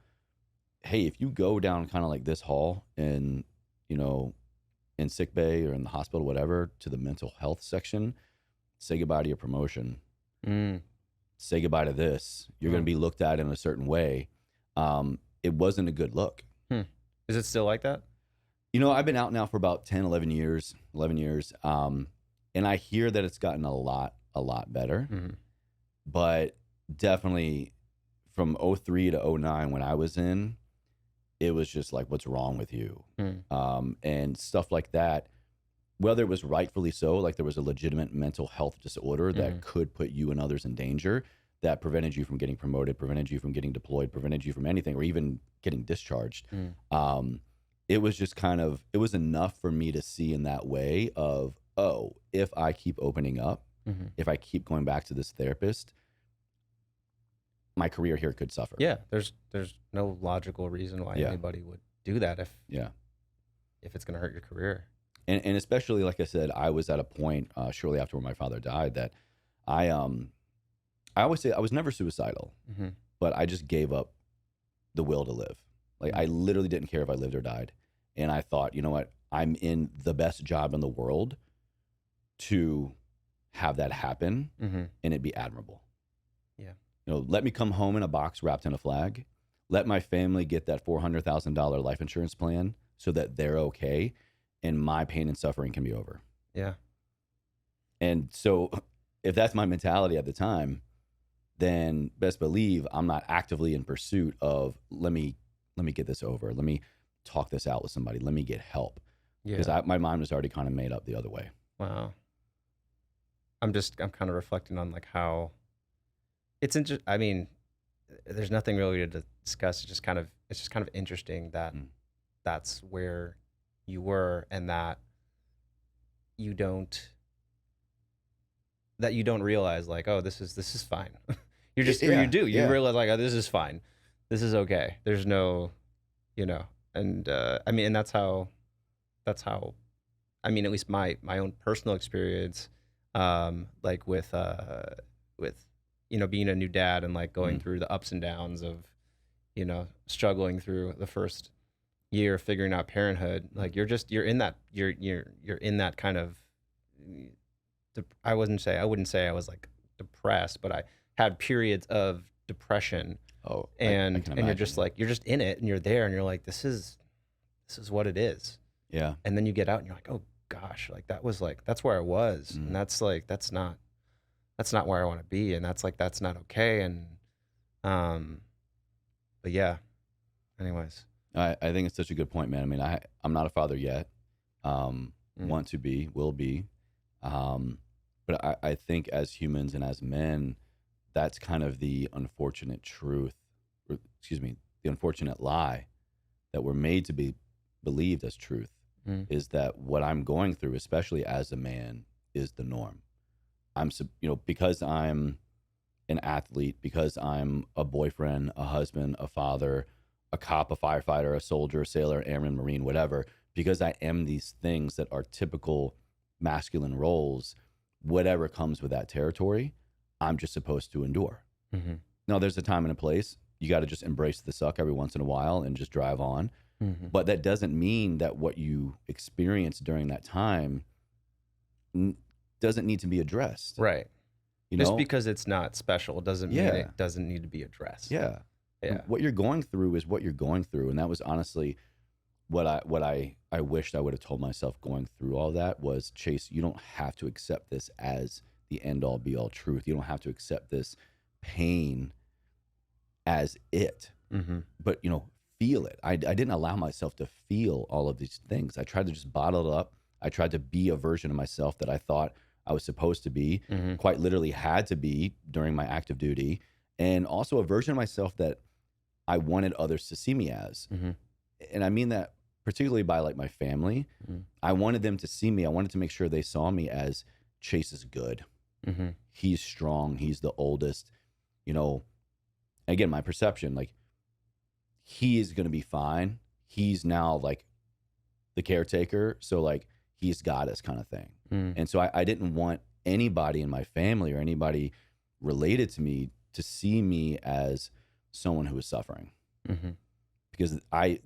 hey, if you go down kind of like this hall in sick bay or in the hospital, whatever, to the mental health section, say goodbye to your promotion. Say goodbye to this. You're going to be looked at in a certain way. It wasn't a good look. Is it still like that? I've been out now for about 10, 11 years, and I hear that it's gotten a lot better, but definitely from 03 to 09 when I was in, it was just like, what's wrong with you? And stuff like that, whether it was rightfully so, like there was a legitimate mental health disorder that could put you and others in danger, that prevented you from getting promoted, prevented you from getting deployed, prevented you from anything, or even getting discharged. It was just it was enough for me to see in that way of, oh, if I keep opening up, if I keep going back to this therapist, my career here could suffer. Yeah, there's no logical reason why anybody would do that if it's going to hurt your career. And especially, like I said, I was at a point shortly after when my father died that I always say I was never suicidal, but I just gave up the will to live. Like I literally didn't care if I lived or died. And I thought, you know what? I'm in the best job in the world to have that happen and it be admirable. Yeah. Let me come home in a box wrapped in a flag. Let my family get that $400,000 life insurance plan so that they're okay and my pain and suffering can be over. Yeah. And so if that's my mentality at the time, then best believe I'm not actively in pursuit of let me get this over. Let me talk this out with somebody. Let me get help. Because my mind was already kind of made up the other way. Wow. I'm kind of reflecting on like how it's interesting. I mean, there's nothing really to discuss. It's just kind of interesting that that's where you were, and that you don't realize like, oh, this is fine. You realize like, oh, this is fine. This is okay. There's no, and I mean, and that's how, I mean, at least my own personal experience, like with being a new dad and like going through the ups and downs of, struggling through the first year figuring out parenthood. Like you're in that kind of, I wouldn't say I was like depressed, but I had periods of depression. Oh, and you're just like, you're just in it and you're there and you're like, this is what it is. Yeah. And then you get out and you're like, oh gosh, like that's where I was. And that's like, that's not where I want to be. And that's not okay. And, but yeah, anyways. I think it's such a good point, man. I mean, I'm not a father yet. Want to be, will be. But I think as humans and as men, that's kind of the unfortunate truth, the unfortunate lie that we're made to be believed as truth, is that what I'm going through, especially as a man, is the norm. Because I'm an athlete, because I'm a boyfriend, a husband, a father, a cop, a firefighter, a soldier, a sailor, airman, Marine, whatever, because I am these things that are typical masculine roles, whatever comes with that territory, I'm just supposed to endure. Now, there's a time and a place. You got to just embrace the suck every once in a while and just drive on. But that doesn't mean that what you experience during that time doesn't need to be addressed. Right. Just because it's not special doesn't mean it doesn't need to be addressed. Yeah. What you're going through is what you're going through. And that was honestly what I wished I would have told myself going through all that was, Chase, you don't have to accept this as the end all be all truth. You don't have to accept this pain as it, but feel it. I didn't allow myself to feel all of these things. I tried to just bottle it up. I tried to be a version of myself that I thought I was supposed to be, quite literally had to be during my active duty, and also a version of myself that I wanted others to see me as. And I mean that particularly by like my family. I wanted them to see me. I wanted to make sure they saw me as Chase is good. He's strong. He's the oldest. Again, my perception, like, he is going to be fine. He's now like the caretaker. So like he's got us kind of thing. And so I didn't want anybody in my family or anybody related to me to see me as someone who was suffering. Because I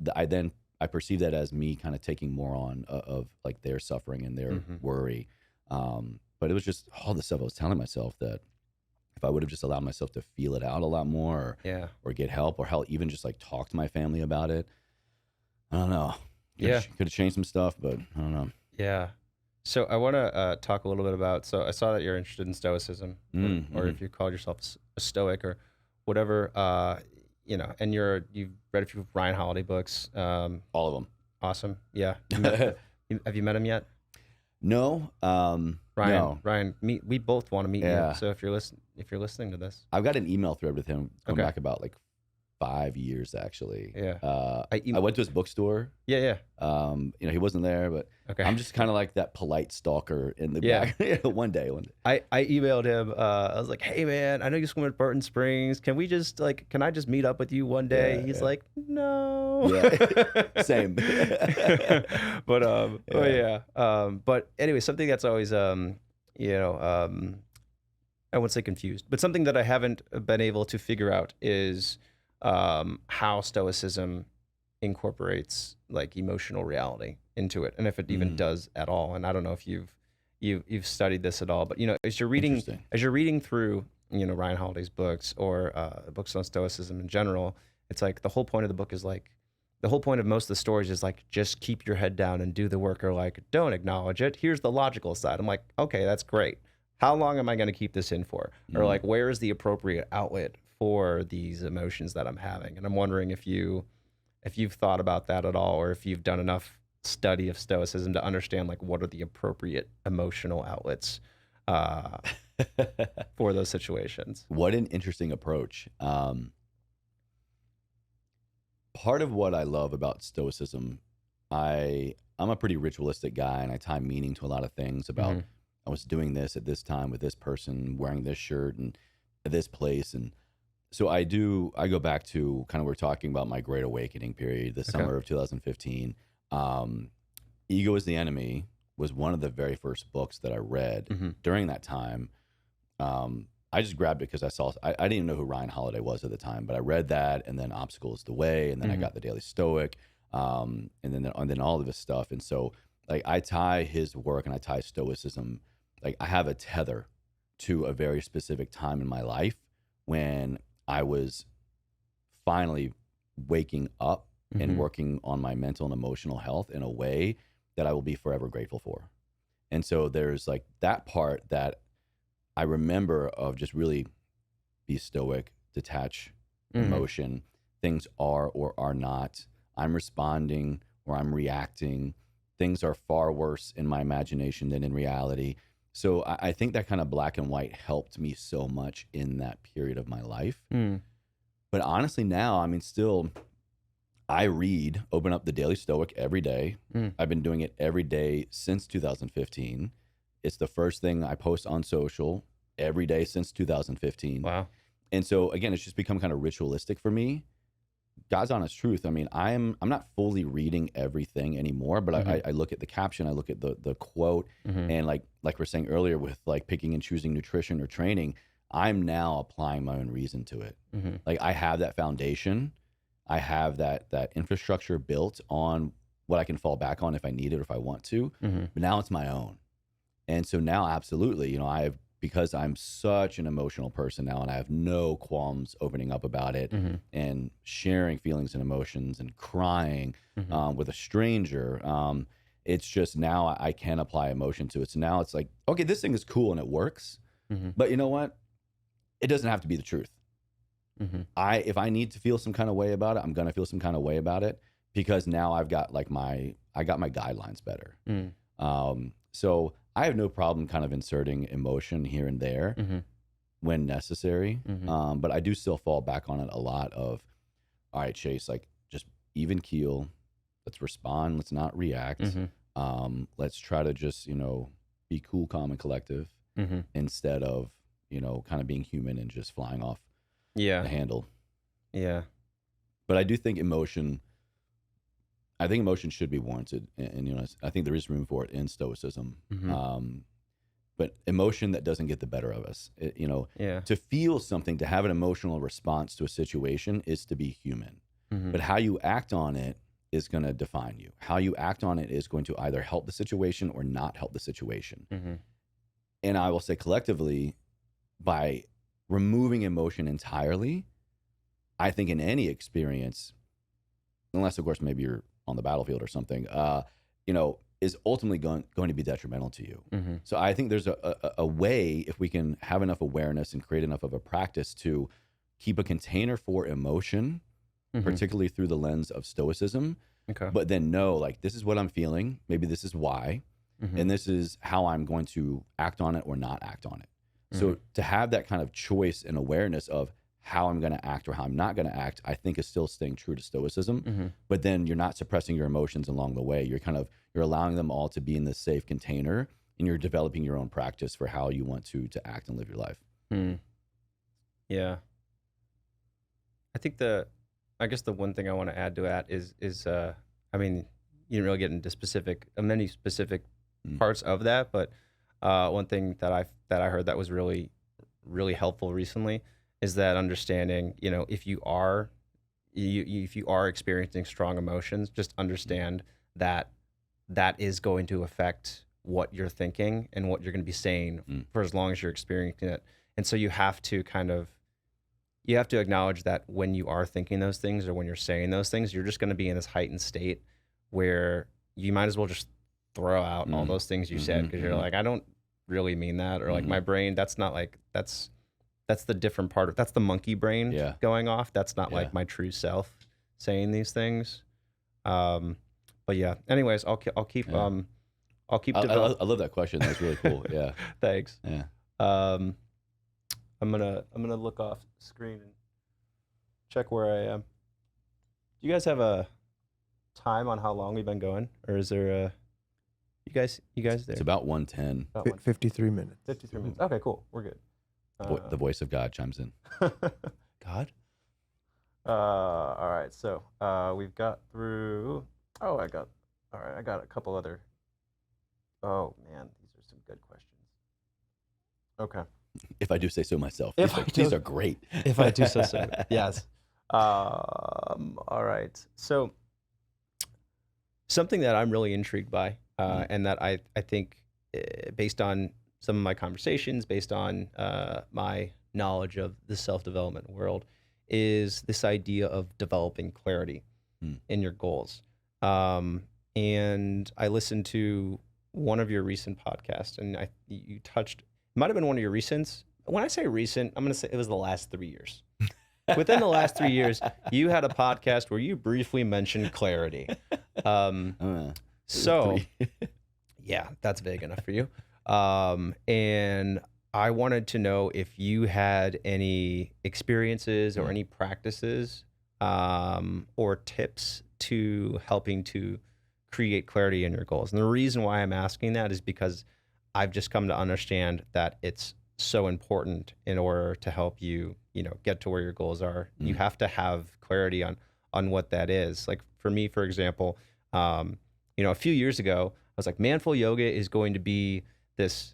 perceive that as me kind of taking more on of like their suffering and their worry. But it was just all the stuff I was telling myself that if I would have just allowed myself to feel it out a lot more, or get help, or hell, even just like talk to my family about it, I don't know, Could have changed some stuff, but I don't know. Yeah. So I want to talk a little bit about. So I saw that you're interested in Stoicism, or if you called yourself a Stoic or whatever. And you've read a few Ryan Holiday books. All of them. Awesome. Yeah. Have you met him yet? No. Ryan. No. Ryan. We both want to meet you. So if you're listening to this, I've got an email thread with him going back about like 5 years actually. Yeah. I went to his bookstore. Yeah. He wasn't there, but I'm just kind of like that polite stalker in the back. One day. I emailed him. I was like, "Hey man, I know you swim at Burton Springs. Can I just meet up with you one day?" He's like, "No." Yeah. Same. But anyway, something that's always I wouldn't say confused, but something that I haven't been able to figure out is how Stoicism incorporates like emotional reality into it, and if it even does at all. And I don't know if you've studied this at all, but as you're reading through Ryan Holiday's books or books on Stoicism in general, it's like the whole point of the book is like the whole point of most of the stories is like just keep your head down and do the work, or like don't acknowledge it. Here's the logical side. I'm like, okay, that's great. How long am I going to keep this in for? Or like, where is the appropriate outlet for these emotions that I'm having? And I'm wondering if you've thought about that at all, or if you've done enough study of Stoicism to understand like what are the appropriate emotional outlets for those situations. What an interesting approach. Part of what I love about Stoicism, I'm a pretty ritualistic guy, and I tie meaning to a lot of things about I was doing this at this time with this person, wearing this shirt and at this place. And so I go back to kind of, we're talking about my Great Awakening period, the summer of 2015. Ego is the Enemy was one of the very first books that I read during that time. I just grabbed it because I didn't even know who Ryan Holiday was at the time, but I read that, and then Obstacle is the Way, and then I got the Daily Stoic, and then all of this stuff. And so like I tie his work and I tie Stoicism, like I have a tether to a very specific time in my life when I was finally waking up and working on my mental and emotional health in a way that I will be forever grateful for. And so there's like that part that I remember of just really be stoic, detach emotion. Things are or are not. I'm responding or I'm reacting. Things are far worse in my imagination than in reality. So I think that kind of black and white helped me so much in that period of my life. But honestly now, I mean, still, I open up the Daily Stoic every day. I've been doing it every day since 2015. It's the first thing I post on social every day since 2015. Wow. And so again, it's just become kind of ritualistic for me. God's honest truth. I mean, I'm not fully reading everything anymore, but I look at the caption, I look at the quote, and like we're saying earlier with like picking and choosing nutrition or training, I'm now applying my own reason to it. Like I have that foundation, I have that infrastructure built on what I can fall back on if I need it or if I want to, but now it's my own. And so now, absolutely, because I'm such an emotional person now, and I have no qualms opening up about it and sharing feelings and emotions and crying with a stranger. It's just now I can apply emotion to it. So now it's like, okay, this thing is cool and it works, but you know what? It doesn't have to be the truth. If I need to feel some kind of way about it, I'm going to feel some kind of way about it, because now I've got like my guidelines better. So I have no problem kind of inserting emotion here and there when necessary. But I do still fall back on it a lot of, all right, Chase, like just even keel. Let's respond. Let's not react. Let's try to just, be cool, calm, and collective instead of, kind of being human and just flying off the handle. Yeah. But I do think emotion should be warranted, and I think there is room for it in Stoicism. But emotion that doesn't get the better of us, to feel something, to have an emotional response to a situation is to be human. But how you act on it is going to define you. How you act on it is going to either help the situation or not help the situation. And I will say collectively, by removing emotion entirely, I think in any experience, unless of course maybe you're on the battlefield or something, is ultimately going to be detrimental to you. Mm-hmm. So I think there's a way, if we can have enough awareness and create enough of a practice to keep a container for emotion, particularly through the lens of stoicism, but then know, like, this is what I'm feeling. Maybe this is why, and this is how I'm going to act on it or not act on it. So to have that kind of choice and awareness of how I'm going to act or how I'm not going to act, I think is still staying true to stoicism. But then you're not suppressing your emotions along the way. You're allowing them all to be in this safe container, and you're developing your own practice for how you want to act and live your life. Yeah. I think I guess the one thing I want to add to that is I mean, you didn't really get into many specific parts of that, but one thing that I heard that was really, really helpful recently is that understanding, if you are experiencing strong emotions, just understand that is going to affect what you're thinking and what you're going to be saying for as long as you're experiencing it. And so you have to acknowledge that when you are thinking those things or when you're saying those things, you're just going to be in this heightened state where you might as well just throw out all those things you said, because you're like, I don't really mean that, or like my brain, that's not like, that's the different part of, that's the monkey brain going off. That's not like my true self saying these things. But yeah, anyways, I'll keep developing. I love that question. That's really cool. Yeah. Thanks. Yeah. I'm gonna look off the screen and check where I am. Do you guys have a time on how long we've been going, or is there a you guys there? It's about 1:10. 53 minutes. 53 minutes. Okay, cool. We're good. The voice of God chimes in. God. All right. So we've got through. I got a couple other. Oh man, these are some good questions. Okay. If I do say so myself. These are great. If I do say so. Yes. All right. So something that I'm really intrigued by, and that I think, based on some of my conversations, based on my knowledge of the self-development world, is this idea of developing clarity in your goals. And I listened to one of your recent podcasts, and you touched, it might have been one of your recents. When I say recent, I'm going to say it was the last 3 years. Within the last 3 years, you had a podcast where you briefly mentioned clarity. So, yeah, that's vague enough for you. And I wanted to know if you had any experiences or any practices or tips to helping to create clarity in your goals. And the reason why I'm asking that is because I've just come to understand that it's so important in order to help you, get to where your goals are. You have to have clarity on what that is. Like for me, for example, a few years ago, I was like, Manful Yoga is going to be this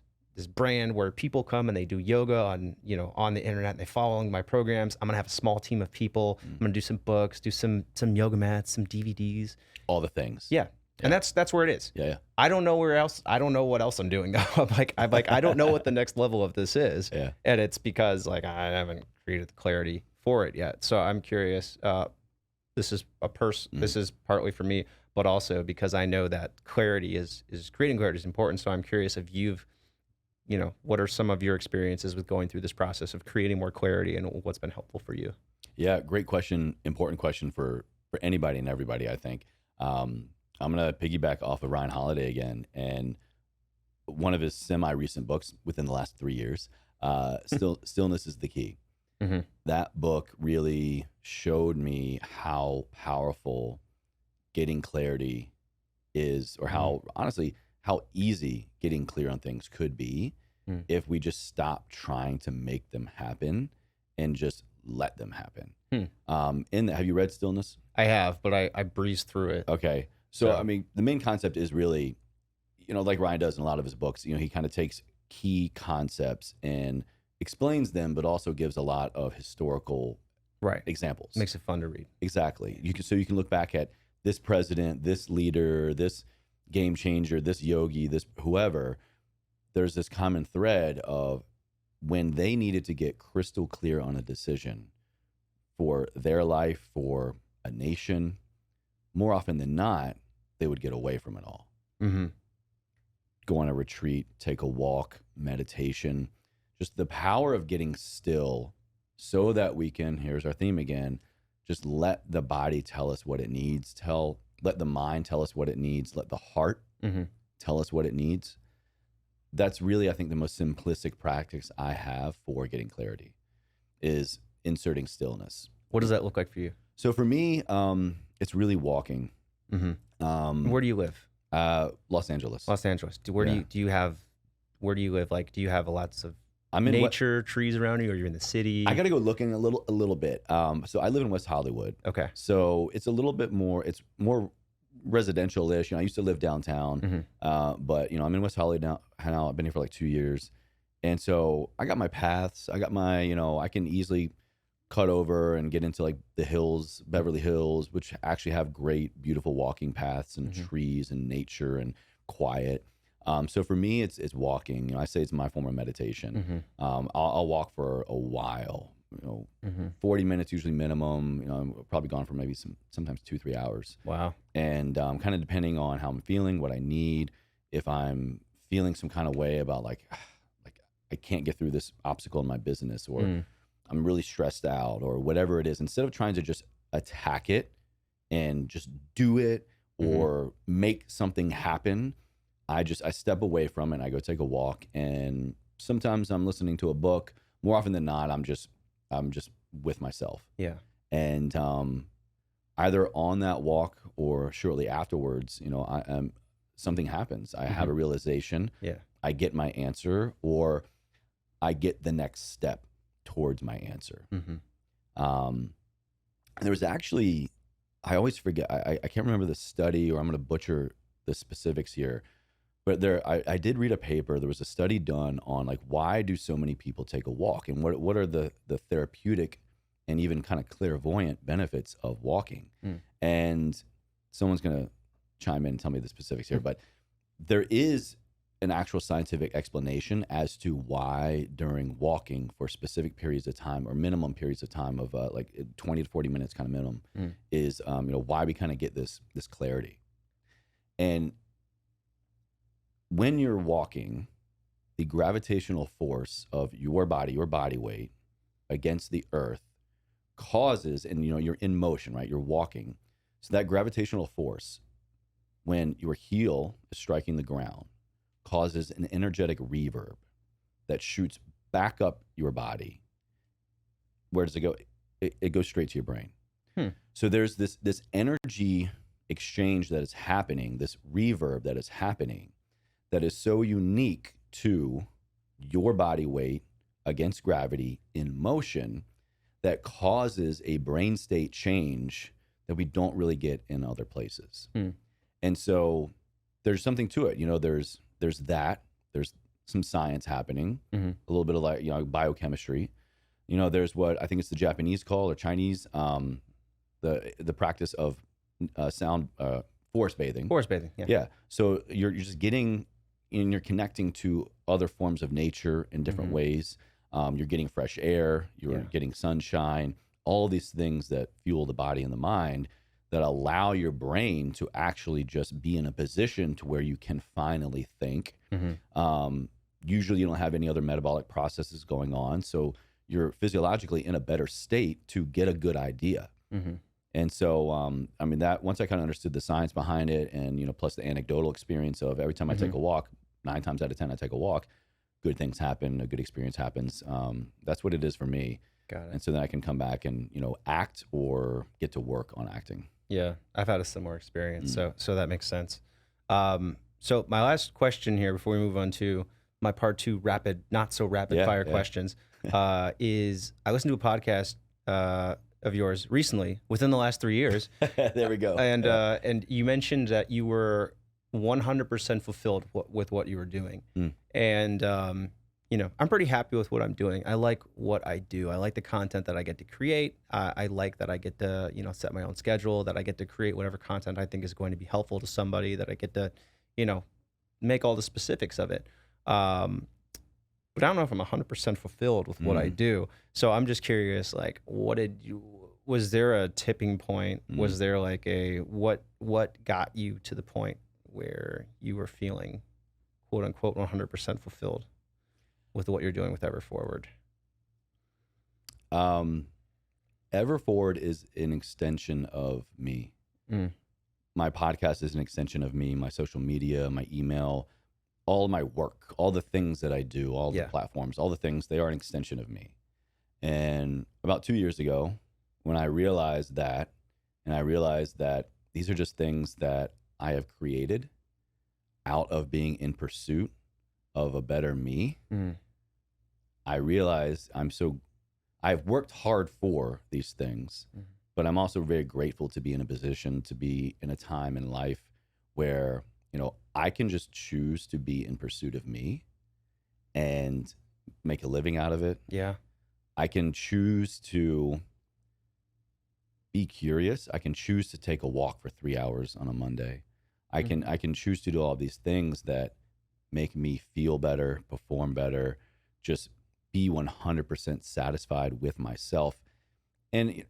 brand where people come and they do yoga on the internet, and they follow my programs. I'm going to have a small team of people. I'm going to do some books, do some yoga mats, some DVDs. All the things. Yeah. And that's where it is. Yeah. I don't know where else. I don't know what else I'm doing now. I'm like, I don't know what the next level of this is. Yeah. And it's because I haven't created the clarity for it yet. So I'm curious. This is This is partly for me, but also because I know that clarity is creating clarity is important. So I'm curious if you've, what are some of your experiences with going through this process of creating more clarity, and what's been helpful for you? Yeah, great question. Important question for anybody and everybody, I think. I'm going to piggyback off of Ryan Holiday again, and one of his semi-recent books within the last 3 years, Stillness is the Key. Mm-hmm. That book really showed me how powerful getting clarity is, or how, honestly, how easy getting clear on things could be if we just stop trying to make them happen and just let them happen. Have you read Stillness? I have, but I breezed through it. Okay. So, I mean, the main concept is really, like Ryan does in a lot of his books, he kind of takes key concepts and explains them, but also gives a lot of historical examples. Makes it fun to read. Exactly. You can look back at this president, this leader, this game changer, this yogi, this whoever. There's this common thread of when they needed to get crystal clear on a decision for their life, for a nation, more often than not, they would get away from it all. Mm-hmm. Go on a retreat, take a walk, meditation, just the power of getting still so that we can, here's our theme again, just let the body tell us what it needs, let the mind tell us what it needs, let the heart tell us what it needs. That's really, I think, the most simplistic practice I have for getting clarity is inserting stillness. What does that look like for you? So for me, it's really walking. Mm-hmm. Where do you live? Los Angeles. Los Angeles. Where do you live? Like, do you have lots of nature, trees around you, or you're in the city? I got to go looking a little bit. So I live in West Hollywood. Okay. So it's a little bit more, it's more residential-ish. I used to live downtown, but I'm in West Hollywood now. I've been here for like 2 years. And so I got my paths. I got my, I can easily cut over and get into like the hills, Beverly Hills, which actually have great, beautiful walking paths and trees and nature and quiet. So for me, it's walking. I say it's my form of meditation. I'll walk for a while, 40 minutes usually minimum. I'm probably gone for maybe sometimes 2-3 hours. Wow. And kind of depending on how I'm feeling, what I need, if I'm feeling some kind of way about like I can't get through this obstacle in my business, or I'm really stressed out, or whatever it is, instead of trying to just attack it and just do it or make something happen, I step away from it. I go take a walk, and sometimes I'm listening to a book. More often than not, I'm just with myself. Yeah. And either on that walk or shortly afterwards, something happens. I have a realization. Yeah. I get my answer, or I get the next step towards my answer. And there was actually, I always forget, I can't remember the study, or I'm going to butcher the specifics here, but I did read a paper. There was a study done on like, why do so many people take a walk, and what are the therapeutic and even kind of clairvoyant benefits of walking. And someone's going to chime in and tell me the specifics here, but there is an actual scientific explanation as to why during walking for specific periods of time, or minimum periods of time of like 20 to 40 minutes kind of minimum, is why we kind of get this clarity. And when you're walking, the gravitational force of your body weight against the earth causes, and you're in motion, right? You're walking. So that gravitational force, when your heel is striking the ground, causes an energetic reverb that shoots back up your body. Where does it go? It goes straight to your brain. So there's this energy exchange that is happening, this reverb that is happening, that is so unique to your body weight against gravity in motion, that causes a brain state change that we don't really get in other places. And so there's something to it. There's that. There's some science happening, a little bit of like, biochemistry. There's what I think it's the Japanese call, or Chinese, the practice of sound forest bathing. Forest bathing, yeah. Yeah. So you're just getting, and you're connecting to other forms of nature in different ways. You're getting fresh air, you're getting sunshine, all these things that fuel the body and the mind, that allow your brain to actually just be in a position to where you can finally think. Usually you don't have any other metabolic processes going on, so you're physiologically in a better state to get a good idea. And so, that once I kind of understood the science behind it, and, plus the anecdotal experience of every time I take a walk, 9 times out of 10, I take a walk, good things happen, a good experience happens. That's what it is for me. Got it. And so then I can come back and, act or get to work on acting. Yeah, I've had a similar experience, so that makes sense. So my last question here before we move on to my part 2 not so rapid fire questions, is I listened to a podcast of yours recently, within the last 3 years. There we go. And you mentioned that you were 100% fulfilled with what you were doing. And I'm pretty happy with what I'm doing. I like what I do. I like the content that I get to create. I like that I get to, set my own schedule, that I get to create whatever content I think is going to be helpful to somebody, that I get to, make all the specifics of it. But I don't know if I'm 100% fulfilled with what I do. So I'm just curious, like, what did was there a tipping point? Mm. Was there like a what got you to the point where you were feeling quote unquote 100% fulfilled with what you're doing with Ever Forward? Ever Forward is an extension of me. My podcast is an extension of me, my social media, my email, all my work, all the things that I do, all the platforms, all the things, they are an extension of me. And about 2 years ago, when I realized that, and I realized that these are just things that I have created out of being in pursuit of a better me, I realized I've worked hard for these things, but I'm also very grateful to be in a position, to be in a time in life where, you know, I can just choose to be in pursuit of me and make a living out of it. Yeah. I can choose to be curious. I can choose to take a walk for 3 hours on a Monday. I can choose to do all these things that make me feel better, perform better, just be 100% satisfied with myself. And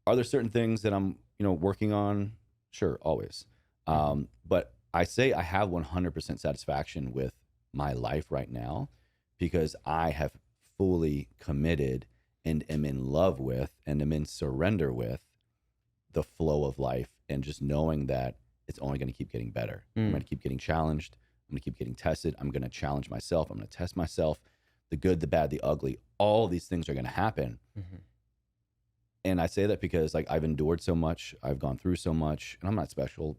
are there certain things that I'm, working on? Sure, always. But I say I have 100% satisfaction with my life right now because I have fully committed and am in love with and am in surrender with the flow of life, and just knowing that it's only going to keep getting better. I'm going to keep getting challenged. I'm going to keep getting tested. I'm going to challenge myself. I'm going to test myself. The good, the bad, the ugly, all these things are going to happen. And I say that because I've endured so much, I've gone through so much, and I'm not special.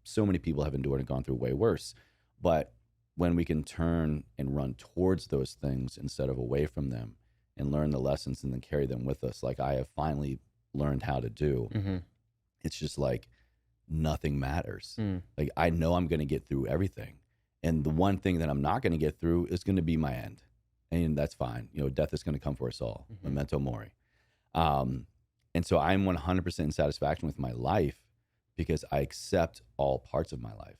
So many people have endured and gone through way worse. But when we can turn and run towards those things instead of away from them and learn the lessons and then carry them with us, like I have finally learned how to do, it's just like nothing matters. Like I know I'm going to get through everything. And the one thing that I'm not going to get through is going to be my end. And that's fine. Death is going to come for us all. Memento mori. And so I'm 100% in satisfaction with my life because I accept all parts of my life.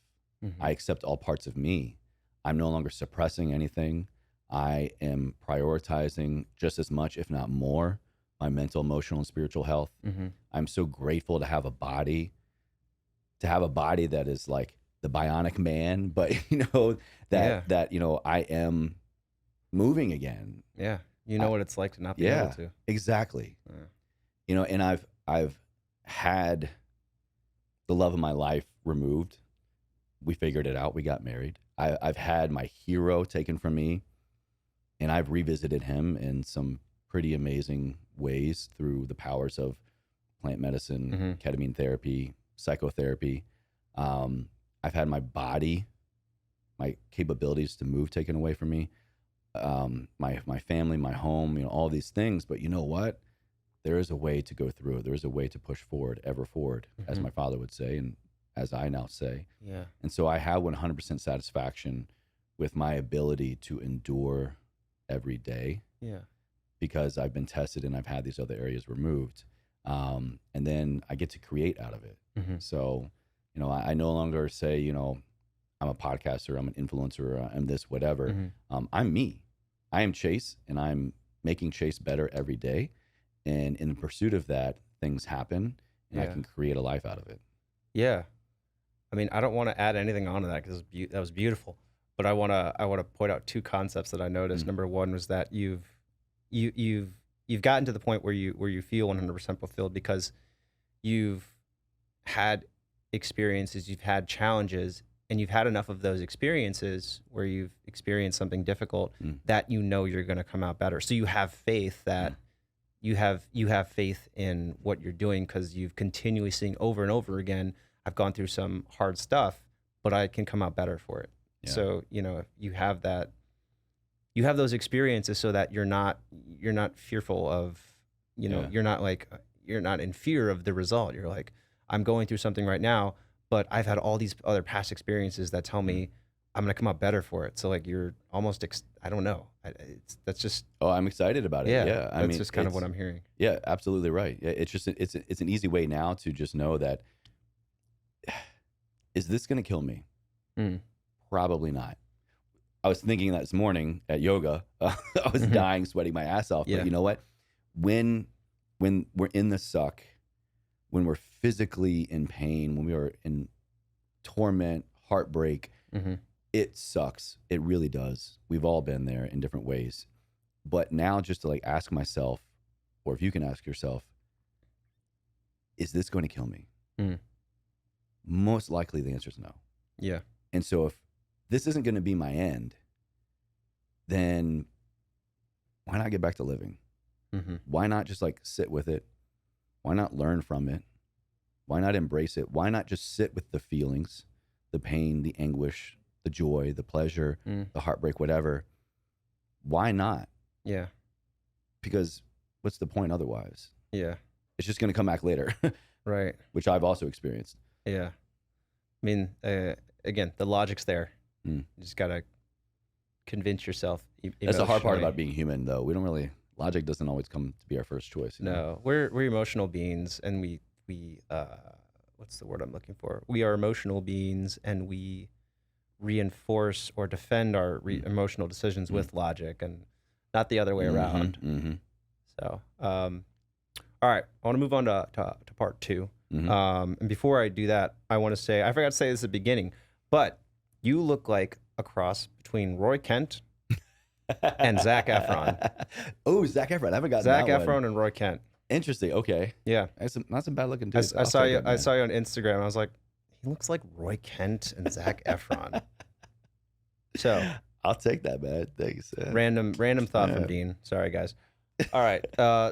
I accept all parts of me. I'm no longer suppressing anything. I am prioritizing just as much, if not more, my mental, emotional, and spiritual health. I'm so grateful to have a body, that is like the bionic man, but that I am moving again. Yeah. You know what it's like to not be able to. Exactly. And I've had the love of my life removed. We figured it out. We got married. I've had my hero taken from me, and I've revisited him in some pretty amazing ways through the powers of plant medicine, ketamine therapy, psychotherapy. I've had my body, my capabilities to move taken away from me, my family, my home, all these things. But you know what? There is a way to go through. There is a way to push forward, ever forward, as my father would say, and as I now say. Yeah. And so I have 100% satisfaction with my ability to endure every day. Yeah. Because I've been tested and I've had these other areas removed. And then I get to create out of it. So, I no longer say, I'm a podcaster, I'm an influencer, I'm this, whatever. I'm me. I am Chase, and I'm making Chase better every day. And in pursuit of that, things happen, and I can create a life out of it. Yeah. I mean, I don't want to add anything onto that because that was beautiful. But I want to point out two concepts that I noticed. Number one was that you've gotten to the point where you feel 100% fulfilled because you've had experiences, you've had challenges, and you've had enough of those experiences where you've experienced something difficult that you're going to come out better. So you have faith that you have faith in what you're doing because you've continually seen over and over again, I've gone through some hard stuff, but I can come out better for it. Yeah. So, if you have that, you have those experiences so that you're not fearful of, you're not in fear of the result. You're like, I'm going through something right now, but I've had all these other past experiences that tell me I'm going to come out better for it. So like you're almost, I don't know. That's just. Oh, I'm excited about it. Yeah. That's just kind of what I'm hearing. Yeah, absolutely right. Yeah, it's just, it's an easy way now to just know that, is this going to kill me? Probably not. I was thinking that this morning at yoga. I was dying, sweating my ass off. But you know what? When when we're in the suck, when we're physically in pain, when we are in torment, heartbreak, it sucks. It really does. We've all been there in different ways. But now just to like ask myself, or if you can ask yourself, is this going to kill me? Most likely the answer is no. Yeah. And so if this isn't going to be my end, then why not get back to living? Why not just like sit with it? Why not learn from it? Why not embrace it? Why not just sit with the feelings, the pain, the anguish, the joy, the pleasure, the heartbreak, whatever? Why not? Yeah. Because what's the point otherwise? Yeah. It's just going to come back later. Right. Which I've also experienced. Yeah. I mean, again, the logic's there. You just got to convince yourself. That's the hard part about being human, though. We don't really, logic doesn't always come to be our first choice. No, we're emotional beings, and we what's the word I'm looking for? We are emotional beings, and we reinforce or defend our emotional decisions with logic, and not the other way around. So, all right, I want to move on to part 2. And before I do that, I want to say, I forgot to say this at the beginning, but you look like a cross between Roy Kent and Zac Efron. Oh, Zac Efron. I haven't gotten Zac that Efron one. And Roy Kent. Interesting. Okay. Yeah. That's some bad looking dudes. I saw you on Instagram. I was like, he looks like Roy Kent and Zac Efron. So I'll take that, man. Thanks. Random thought from Dean. Sorry, guys. All right.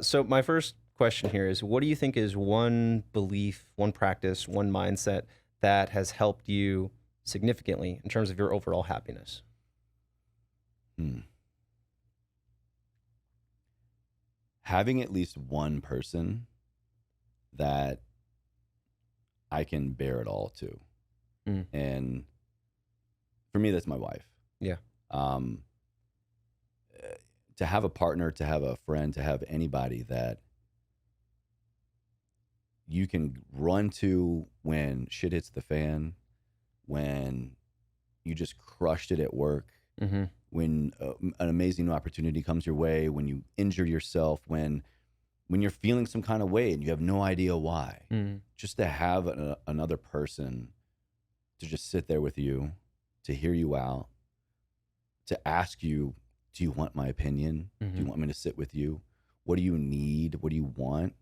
So my first question here is, what do you think is one belief, one practice, one mindset that has helped you significantly in terms of your overall happiness? Having at least one person that I can bear it all to. And for me, that's my wife. Yeah. To have a partner, to have a friend, to have anybody that you can run to when shit hits the fan, when you just crushed it at work, when an amazing new opportunity comes your way, when you injure yourself, when you're feeling some kind of way and you have no idea why. Just to have another person to just sit there with you, to hear you out, to ask you, do you want my opinion? Do you want me to sit with you? What do you need? What do you want?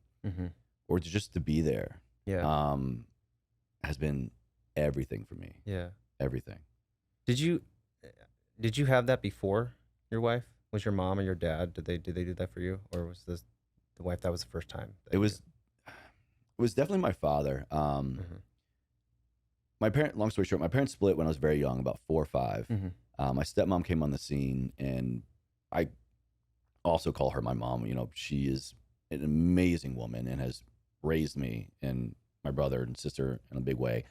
Or just to be there, has been everything for me. Yeah. Everything. Did you have that before your wife? Was your mom or your dad, did they do that for you? Or was this the wife that was the first time? It was definitely my father. My long story short, my parents split when I was very young, about 4 or 5. My stepmom came on the scene, and I also call her my mom. You know, she is an amazing woman and has raised me and my brother and sister in a big way.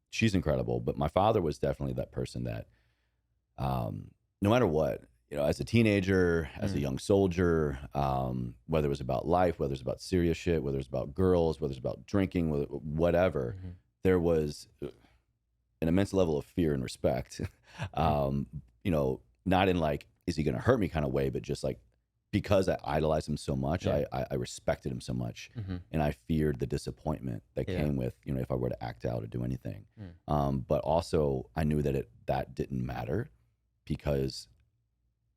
She's incredible, but my father was definitely that person that, no matter what, you know, as a teenager, as a young soldier, whether it was about life, whether it was about serious shit, whether it was about girls, whether it was about drinking, whatever, there was an immense level of fear and respect. You know, not in like, is he going to hurt me kind of way, but just like, because I idolized him so much, I respected him so much, and I feared the disappointment that came with, you know, if I were to act out or do anything. But also I knew that that didn't matter, because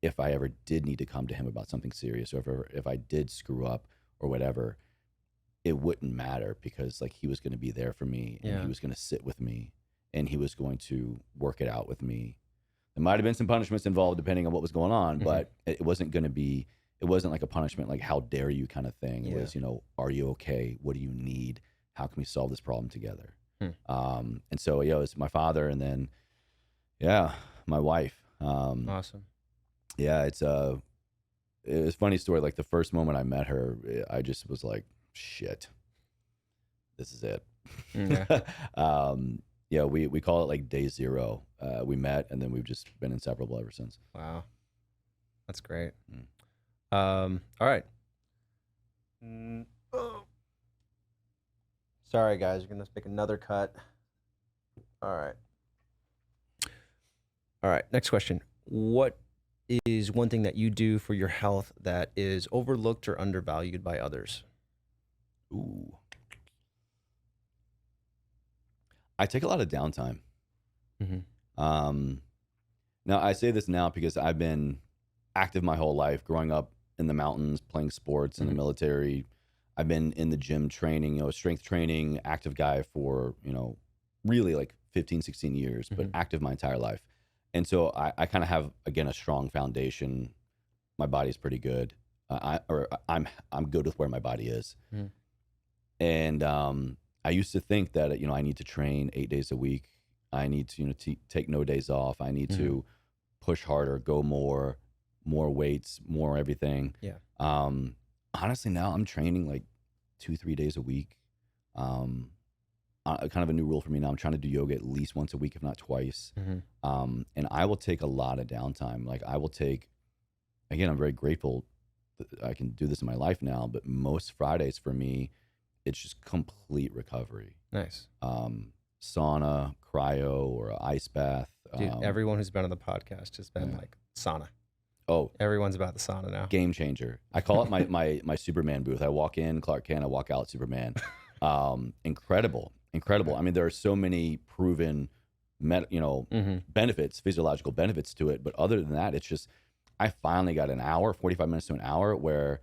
if I ever did need to come to him about something serious, or if I did screw up or whatever, it wouldn't matter, because like he was going to be there for me, and he was going to sit with me, and he was going to work it out with me. There might have been some punishments involved depending on what was going on, but it wasn't going to be, it wasn't like a punishment, like how dare you kind of thing. It was, you know, are you okay? What do you need? How can we solve this problem together? And so, it was my father, and then, my wife. Awesome. Yeah, it was a funny story. Like the first moment I met her, I just was like, shit, this is it. We call it like day 0. We met, and then we've just been inseparable ever since. Wow. That's great. All right. Sorry, guys. You're going to make another cut. All right. Next question. What is one thing that you do for your health that is overlooked or undervalued by others? Ooh. I take a lot of downtime. Now, I say this now because I've been active my whole life, growing up in the mountains, playing sports in the military. I've been in the gym training, strength training, active guy for, really like 15, 16 years, but active my entire life. And so I kind of have, again, a strong foundation. My body's pretty good. I'm good with where my body is. And I used to think that, I need to train 8 days a week. I need to, take no days off. I need to push harder, go more weights, more everything. Yeah. Honestly, now I'm training like 2-3 days a week. Kind of a new rule for me now. I'm trying to do yoga at least once a week, if not twice. And I will take a lot of downtime. Like I will take, again, I'm very grateful that I can do this in my life now, but most Fridays for me, it's just complete recovery. Nice. Sauna, cryo, or an ice bath. Dude, everyone who's been on the podcast has been like sauna. Oh, everyone's about the sauna now. Game changer. I call it my Superman booth. I walk in Clark Kent, I walk out Superman. Incredible. I mean, there are so many proven, benefits, physiological benefits to it. But other than that, it's just, I finally got an hour, 45 minutes to an hour where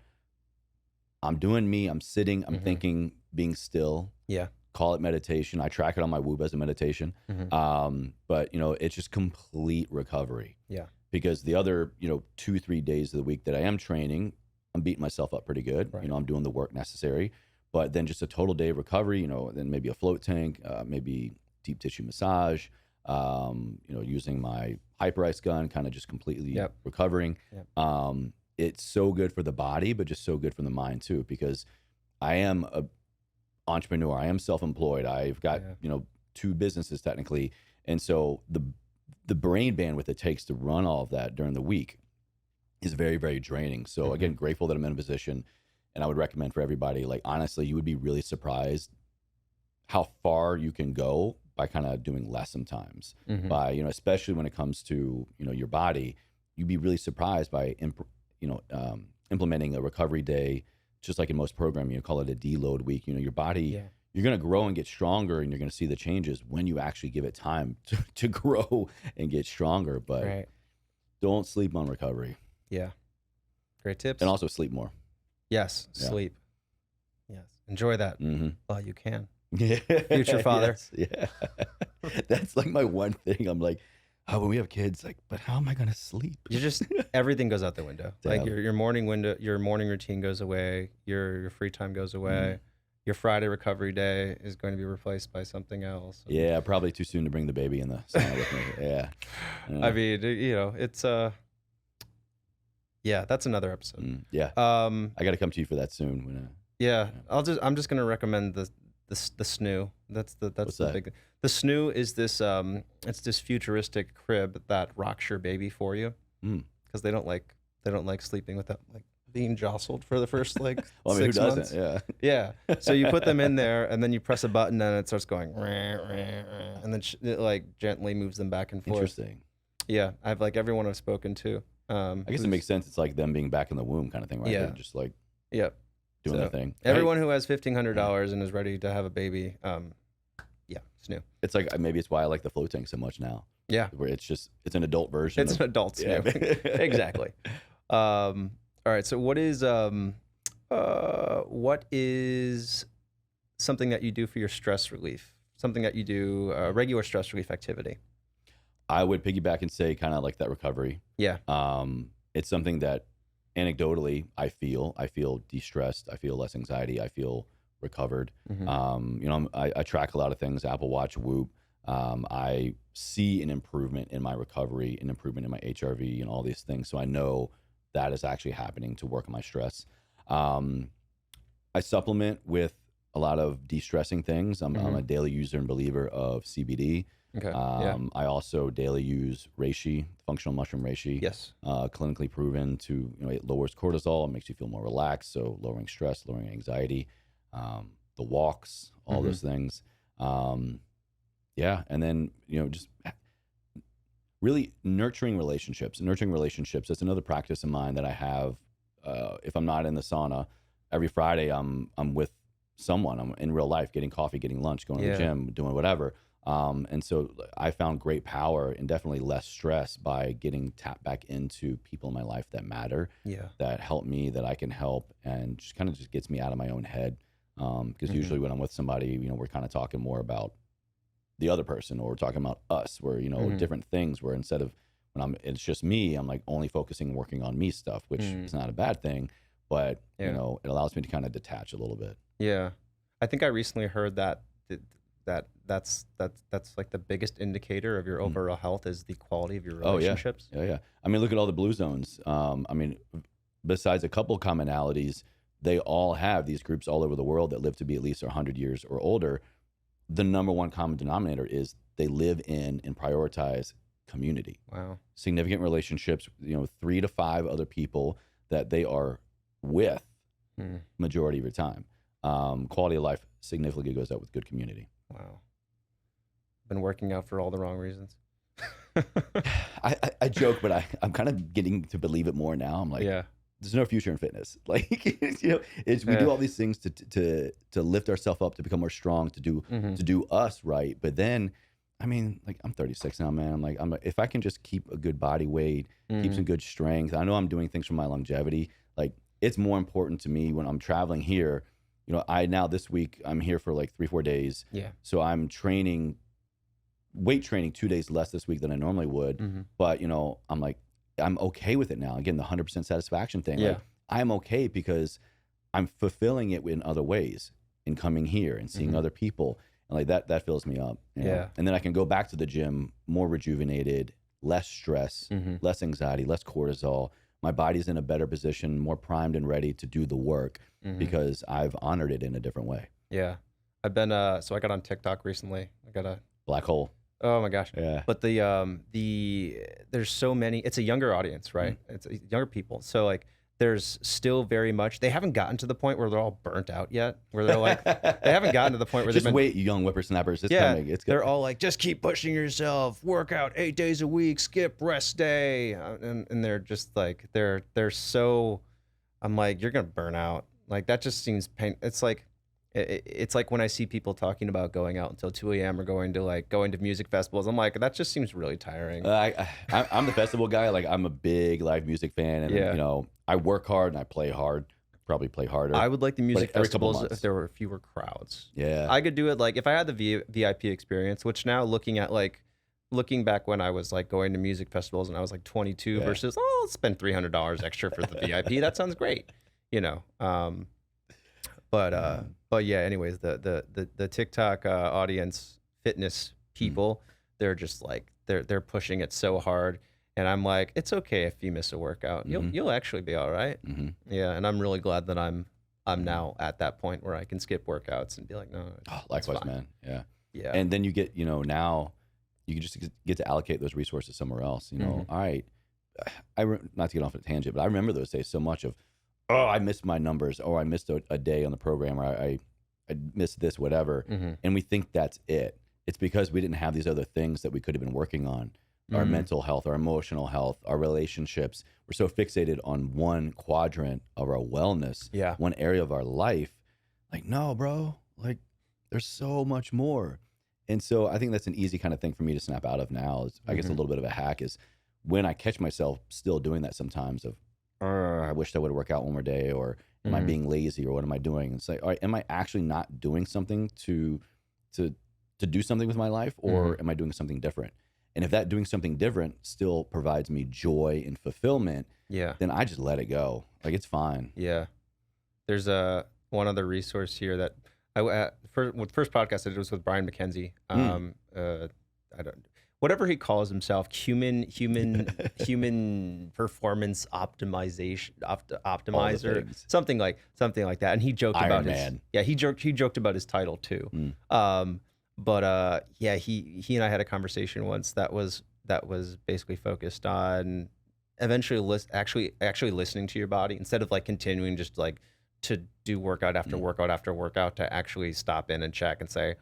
I'm doing me, I'm sitting, I'm thinking, being still. Yeah. Call it meditation. I track it on my Whoop as a meditation. But, it's just complete recovery. Yeah. Because the other, 2-3 days of the week that I am training, I'm beating myself up pretty good. Right. I'm doing the work necessary. But then just a total day of recovery, then maybe a float tank, maybe deep tissue massage, using my hyper ice gun, kind of just completely recovering. It's so good for the body, but just so good for the mind too, because I am a entrepreneur. I am self-employed. I've got, 2 businesses technically. And so the brain bandwidth it takes to run all of that during the week is very, very draining. So again, grateful that I'm in a position, and I would recommend for everybody, like, honestly, you would be really surprised how far you can go by kind of doing less sometimes. By, especially when it comes to, your body, you'd be really surprised by, implementing a recovery day, just like in most programming, call it a deload week. Your body, you're going to grow and get stronger, and you're going to see the changes when you actually give it time to grow and get stronger. But don't sleep on recovery. Yeah. Great tips. And also sleep more. Yes. Sleep. Yes. Enjoy that while you can. Yeah. Future father. Yes, yeah. That's like my one thing. I'm like, when we have kids, like, but how am I going to sleep? You just, everything goes out the window. Like your morning routine goes away. Your free time goes away. Your Friday recovery day is going to be replaced by something else. Yeah, probably too soon to bring the baby in the sauna with me. Yeah. I mean, it's that's another episode. Yeah. I got to come to you for that soon. I'm just gonna recommend the snoo. That's the big thing. The snoo is this it's this futuristic crib that rocks your baby for you, because they don't like sleeping without like being jostled for the first like well, 6 who months. doesn't? Yeah. So you put them in there, and then you press a button, and it starts going, and then it like gently moves them back and forth. Interesting. Yeah, I've like everyone I've spoken to. I guess it makes sense. It's like them being back in the womb kind of thing, right? Yeah. They're just like doing their thing. Everyone who has $1,500 and is ready to have a baby, snoo. It's like, maybe it's why I like the float tank so much now. Yeah. Where it's an adult version. It's an adult snoo. Exactly. All right. So what is something that you do for your stress relief? Something that you do, regular stress relief activity? I would piggyback and say kind of like that recovery. Yeah. It's something that anecdotally I feel de-stressed. I feel less anxiety. I feel recovered. I track a lot of things, Apple Watch, Whoop. I see an improvement in my recovery, an improvement in my HRV and all these things. So I know that is actually happening to work on my stress. I supplement with a lot of de-stressing things. I'm a daily user and believer of CBD. Okay. I also daily use reishi, functional mushroom reishi. Yes. Clinically proven to, it lowers cortisol, it makes you feel more relaxed, so lowering stress, lowering anxiety, the walks, all those things. And then, just really nurturing relationships. That's another practice of mine that I have. If I'm not in the sauna, every Friday I'm with someone. I'm in real life, getting coffee, getting lunch, going to the gym, doing whatever. And so I found great power and definitely less stress by getting tapped back into people in my life that matter, that help me, that I can help, and just kind of just gets me out of my own head. Because usually when I'm with somebody, you know, we're kind of talking more about the other person, or we're talking about us, where, you know, different things, where instead of when it's just me, I'm like only focusing, working on me stuff, which is not a bad thing, but you know, it allows me to kind of detach a little bit. Yeah. I think I recently heard that's like the biggest indicator of your overall health is the quality of your relationships. Yeah. I mean, look at all the blue zones. I mean, besides a couple commonalities, they all have these groups all over the world that live to be at least 100 years or older. The number one common denominator is they live in and prioritize community. Wow. Significant relationships, you know, 3 to 5 other people that they are with majority of your time. Quality of life significantly goes up with good community. Wow. Been working out for all the wrong reasons. I joke, but I'm kind of getting to believe it more now. I'm like, there's no future in fitness. Like, you know, we do all these things to lift ourselves up, to become more strong, to do us right. But then, I mean, like, I'm 36 now, man. I'm like, if I can just keep a good body weight, keep some good strength. I know I'm doing things for my longevity. Like, it's more important to me when I'm traveling here. You know, this week I'm here for like 3-4 days. Yeah. So I'm weight training 2 days less this week than I normally would. But, you know, I'm like, I'm okay with it now. Again, the 100% satisfaction thing. Like, I'm okay because I'm fulfilling it in other ways, in coming here and seeing other people. And like that fills me up. You know? And then I can go back to the gym more rejuvenated, less stress, less anxiety, less cortisol. My body's in a better position, more primed and ready to do the work because I've honored it in a different way. Yeah. I've been, so I got on TikTok recently. I got a black hole. Oh my gosh. Yeah. But there's so many, it's a younger audience, right? It's younger people. So like, there's still very much, they haven't gotten to the point where they're all burnt out yet, where they're like, they haven't gotten to the point where just wait, you young whippersnappers, it's coming. It's good. They're all like, just keep pushing yourself, work out 8 days a week, skip rest day. And they're just like, they're so, I'm like, you're going to burn out. Like, that just seems pain. It's like when I see people talking about going out until 2 a.m. or going to music festivals, I'm like, that just seems really tiring. I'm the festival guy. Like, I'm a big live music fan, and you know, I work hard and I play hard. Probably play harder. I would like the music festivals if there were fewer crowds. Yeah, I could do it like if I had the VIP experience. Which now, looking back when I was like going to music festivals and I was like 22 versus I'll spend $300 extra for the VIP. That sounds great, you know. But yeah, anyways, the TikTok audience, fitness people, they're just like they're pushing it so hard, and I'm like, it's okay if you miss a workout, you'll actually be all right. Yeah, and I'm really glad that I'm now at that point where I can skip workouts and be like, no, likewise, man. Yeah. And then you get, you know, now you can just get to allocate those resources somewhere else. You know, all right, not to get off a tangent, but I remember those days so much of, oh, I missed my numbers, or I missed a day on the program, or I missed this, whatever. And we think that's it. It's because we didn't have these other things that we could have been working on. Our mental health, our emotional health, our relationships. We're so fixated on one quadrant of our wellness, one area of our life. Like, no, bro, like, there's so much more. And so I think that's an easy kind of thing for me to snap out of now. Is, I guess a little bit of a hack is when I catch myself still doing that sometimes of, I wish I would work out one more day, or am I being lazy, or what am I doing? And say, all right, am I actually not doing something to do something with my life, or am I doing something different? And if that doing something different still provides me joy and fulfillment, then I just let it go. Like, it's fine. Yeah. There's one other resource here that the first podcast I did was with Brian McKenzie. Whatever he calls himself, human performance optimizer, something like that. And he joked about he joked about his title too. But he and I had a conversation once that was basically focused on eventually actually listening to your body instead of like continuing just like to do workout after workout after workout, to actually stop in and check and say,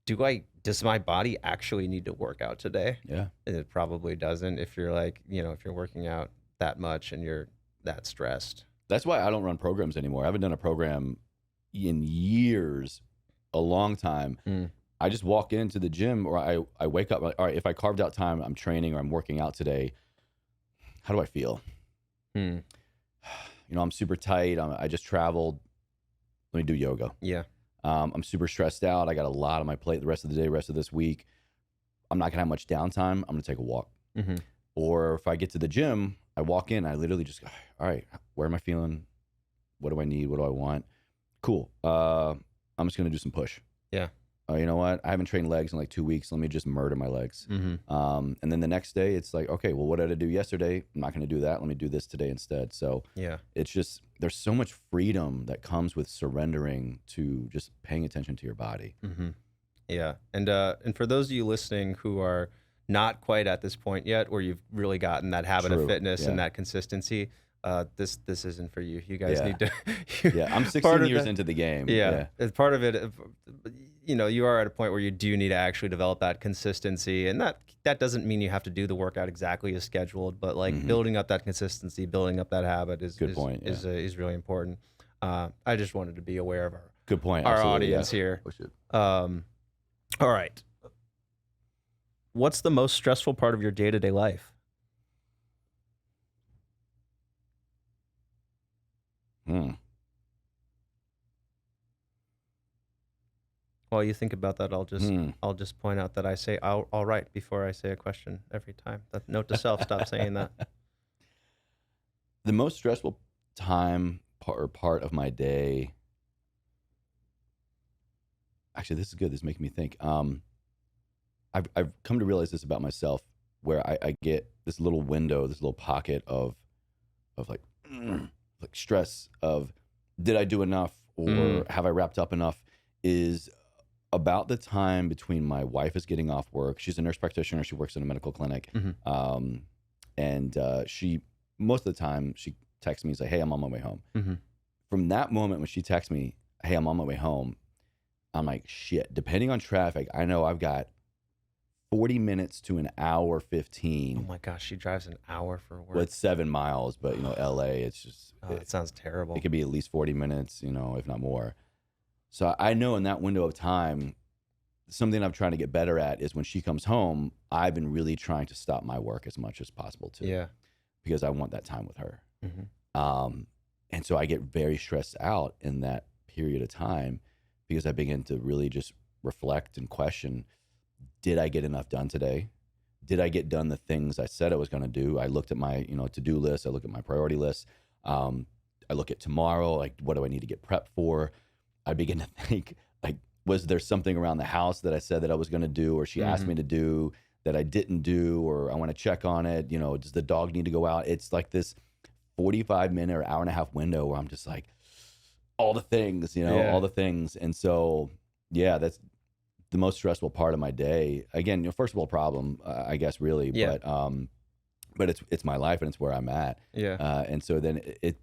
do I does my body actually need to work out today? Yeah. And it probably doesn't if you're like, if you're working out that much and you're that stressed. That's why I don't run programs anymore. I haven't done a program in years, a long time. I just walk into the gym, or I wake up like, all right, if I carved out time, I'm training or I'm working out today, how do I feel? I'm super tight. I just traveled. Let me do yoga. Yeah. I'm super stressed out. I got a lot on my plate the rest of the day, rest of this week. I'm not going to have much downtime. I'm going to take a walk. Or if I get to the gym, I walk in, I literally just go, all right, where am I feeling? What do I need? What do I want? Cool. I'm just going to do some push. Yeah. You know what? I haven't trained legs in like 2 weeks. Let me just murder my legs. And then the next day it's like, okay, well, what did I do yesterday? I'm not going to do that. Let me do this today instead. So yeah, it's just, there's so much freedom that comes with surrendering to just paying attention to your body. Yeah. And for those of you listening who are not quite at this point yet, where you've really gotten that habit of fitness and that consistency, this isn't for you. You guys need to. I'm 16 years into the game. Yeah. As part of it, you are at a point where you do need to actually develop that consistency, and that doesn't mean you have to do the workout exactly as scheduled, but like building up that consistency, building up that habit is really important. I just wanted to be aware of our audience here. All right. What's the most stressful part of your day-to-day life? While you think about that, I'll just point out that I say all right before I say a question every time. That note to self: stop saying that. The most stressful time or part of my day. Actually, this is good. This is making me think. I've come to realize this about myself, where I get this little window, this little pocket of like stress of, did I do enough, or have I wrapped up enough, is about the time between my wife is getting off work. She's a nurse practitioner. She works in a medical clinic. And she, most of the time, she texts me and says, hey, I'm on my way home. From that moment when she texts me, hey, I'm on my way home, I'm like, shit, depending on traffic, I know I've got 40 minutes to an hour 15. Oh my gosh, she drives an hour for work. Well, it's 7 miles, but LA, it's just, it sounds terrible. It could be at least 40 minutes, if not more. So I know in that window of time, something I'm trying to get better at is when she comes home, I've been really trying to stop my work as much as possible too. Yeah. Because I want that time with her. And so I get very stressed out in that period of time, because I begin to really just reflect and question, did I get enough done today? Did I get done the things I said I was going to do? I looked at my, to-do list. I look at my priority list. I look at tomorrow, like, what do I need to get prepped for? I begin to think, like, was there something around the house that I said that I was going to do, or she asked me to do, that I didn't do, or I want to check on it? Does the dog need to go out? It's like this 45-minute or hour and a half window where I'm just like, all the things, all the things. And so, yeah, that's the most stressful part of my day. Again, first of all, problem, I guess, really, but it's my life and it's where I'm at. Yeah. And so then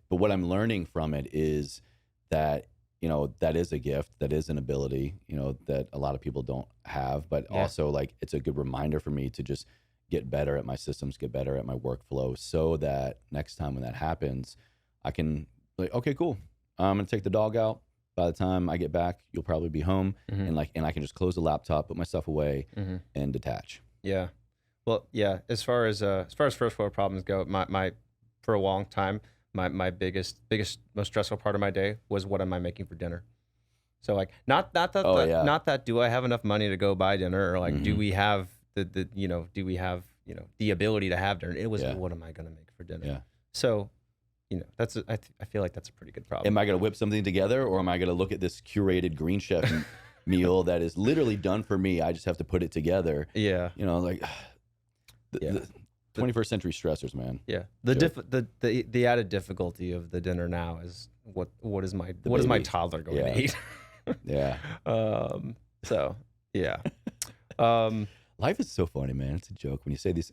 but what I'm learning from it is that, that is a gift, that is an ability, that a lot of people don't have, but also, like, it's a good reminder for me to just get better at my systems, get better at my workflow, so that next time when that happens, I can, like, okay, cool, I'm going to take the dog out. By the time I get back, you'll probably be home, and I can just close the laptop, put my stuff away, and detach. Yeah. Well, yeah. As far as first world problems go, my for a long time, my biggest most stressful part of my day was, what am I making for dinner? So, like, not that do I have enough money to go buy dinner, or like do we have the ability to have dinner? It was, what am I going to make for dinner? Yeah. So, I feel like that's a pretty good problem. Am I going to whip something together, or am I going to look at this curated Green Chef meal that is literally done for me? I just have to put it together. Yeah. Like the 21st century stressors, man. Yeah. The added difficulty of the dinner now is what is my toddler going to eat? Yeah. So, yeah. Life is so funny, man. It's a joke when you say these.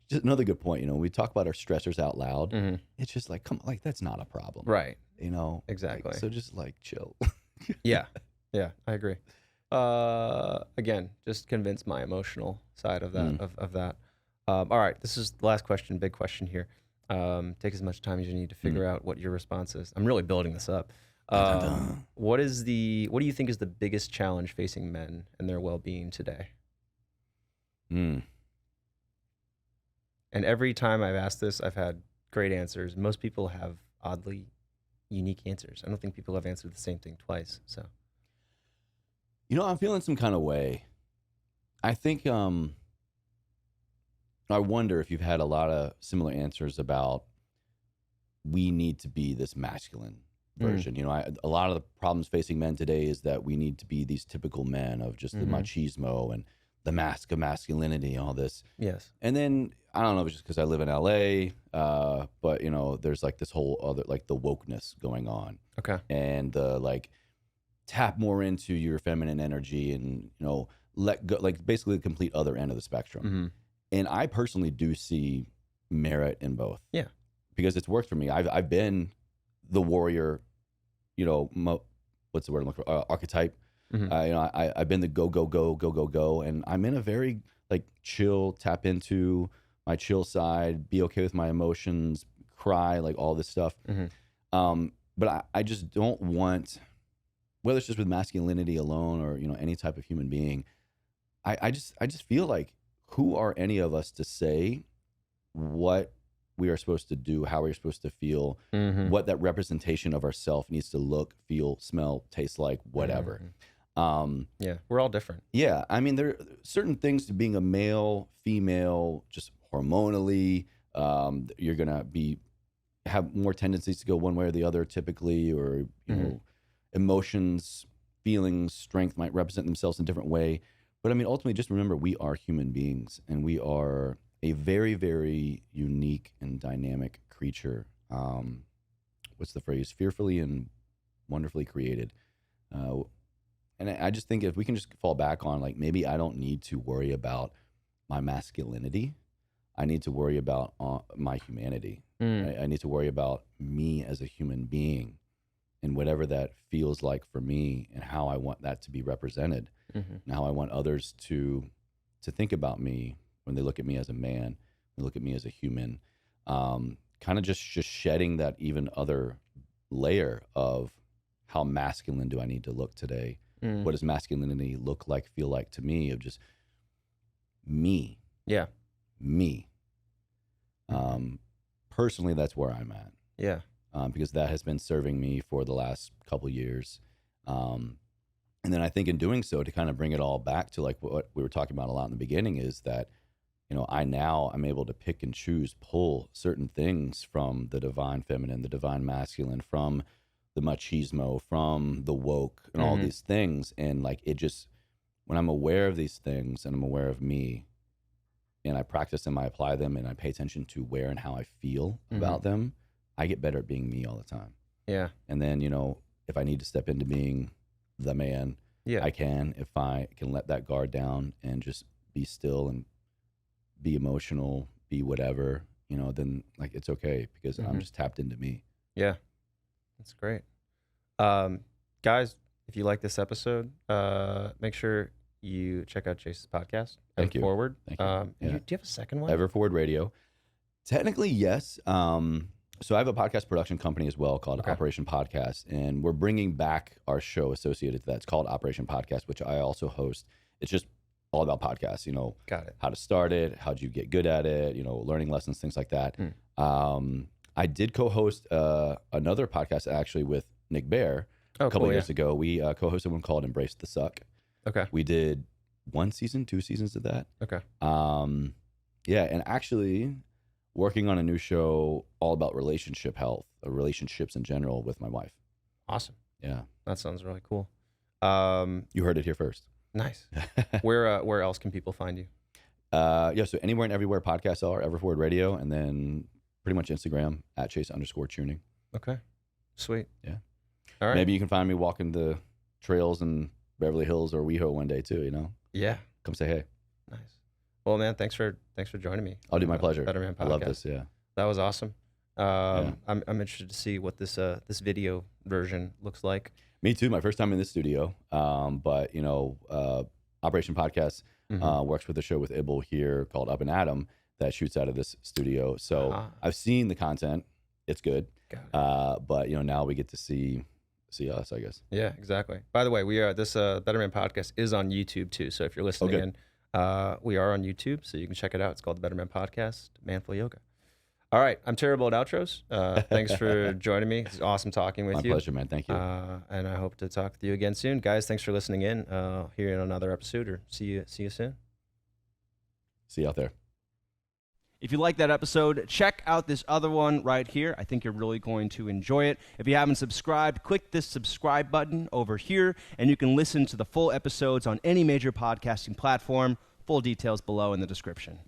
Just another good point. We talk about our stressors out loud. It's just like, come on, like, that's not a problem, right? Exactly. Like, so just, like, chill. Yeah, I agree. Again, just convince my emotional side of that of that. All right, this is the last question, big question here. Take as much time as you need to figure out what your response is. I'm really building this up. Dun, dun, dun. What do you think is the biggest challenge facing men and their well-being today? And every time I've asked this, I've had great answers. Most people have oddly unique answers. I don't think people have answered the same thing twice. So, I'm feeling some kind of way. I think I wonder if you've had a lot of similar answers about we need to be this masculine version. A lot of the problems facing men today is that we need to be these typical men of just the machismo and the mask of masculinity, all this. Yes. And then I don't know if it's just because I live in LA, but there's like this whole other like the wokeness going on. Okay. And like tap more into your feminine energy and let go, like basically the complete other end of the spectrum. And I personally do see merit in both. Yeah. Because it's worked for me. I've been the warrior, what's the word I'm looking for? Archetype. I've been the go, and I'm in a very like chill, tap into my chill side, be okay with my emotions, cry, like all this stuff. But I just don't want, whether it's just with masculinity alone or any type of human being, I just feel like, who are any of us to say what we are supposed to do, how we're supposed to feel, what that representation of ourself needs to look, feel, smell, taste like, whatever. Yeah, we're all different. Yeah, I mean, there are certain things to being a male, female, just hormonally. You're gonna have more tendencies to go one way or the other, typically, or emotions, feelings, strength might represent themselves in a different way. But I mean, ultimately, just remember, we are human beings, and we are a very, very unique and dynamic creature. What's the phrase? Fearfully and wonderfully created. And I just think if we can just fall back on, like, maybe I don't need to worry about my masculinity. I need to worry about my humanity. I need to worry about me as a human being and whatever that feels like for me and how I want that to be represented and how I want others to think about me when they look at me as a man, they look at me as a human, kind of just shedding that even other layer of how masculine do I need to look today? What does masculinity look like, feel like to me, of just me? Yeah. Me. Personally, that's where I'm at. Yeah. Because that has been serving me for the last couple years. And then I think in doing so, to kind of bring it all back to like what we were talking about a lot in the beginning, is that, I'm able to pick and choose, pull certain things from the divine feminine, the divine masculine, from the machismo, from the woke, and all these things. And like, it just, when I'm aware of these things and I'm aware of me, and I practice them, I apply them, and I pay attention to where and how I feel about them, I get better at being me all the time. Yeah. And then, if I need to step into being the man, I can. If I can let that guard down and just be still and be emotional, be whatever, then like, it's okay, because I'm just tapped into me. Yeah. That's great. Guys, if you like this episode, make sure you check out Chase's podcast. Thank you. Forward. Thank you. Do you have a second one? Ever Forward Radio. Technically, yes. So I have a podcast production company as well called Operation Podcast, and we're bringing back our show associated to that. It's called Operation Podcast, which I also host. It's just all about podcasts, Got it. How to start it, how'd you get good at it, learning lessons, things like that. I did co-host another podcast actually with Nick Bear a couple of years ago. We co-hosted one called Embrace the Suck. Okay. We did 2 seasons of that. Okay. Yeah, and actually working on a new show all about relationship health, relationships in general, with my wife. Awesome. Yeah. That sounds really cool. You heard it here first. Nice. Where else can people find you? So anywhere and everywhere podcasts are, Ever Forward Radio, and then pretty much Instagram at Chase_Chewning. Okay. Sweet. Yeah. All right. Maybe you can find me walking the trails in Beverly Hills or WeHo one day too, Yeah. Come say hey. Nice. Well, man, thanks for joining me. I'll do my pleasure. Better Man Podcast. I love this. Yeah. That was awesome. I'm interested to see what this video version looks like. Me too. My first time in the studio. But Operation Podcast works with a show with Ibble here called Up and Atom that shoots out of this studio. So I've seen the content. It's good. But now we get to see us, I guess. Yeah, exactly. By the way, we are this Better Man Podcast is on YouTube too. So if you're listening in, we are on YouTube, so you can check it out. It's called the Better Man Podcast, Manful Yoga. All right, I'm terrible at outros. Thanks for joining me. It's awesome talking with you. My pleasure, man. Thank you. And I hope to talk with you again soon, guys. Thanks for listening in. Here in another episode, or see you soon. See you out there. If you like that episode, check out this other one right here. I think you're really going to enjoy it. If you haven't subscribed, click this subscribe button over here, and you can listen to the full episodes on any major podcasting platform. Full details below in the description.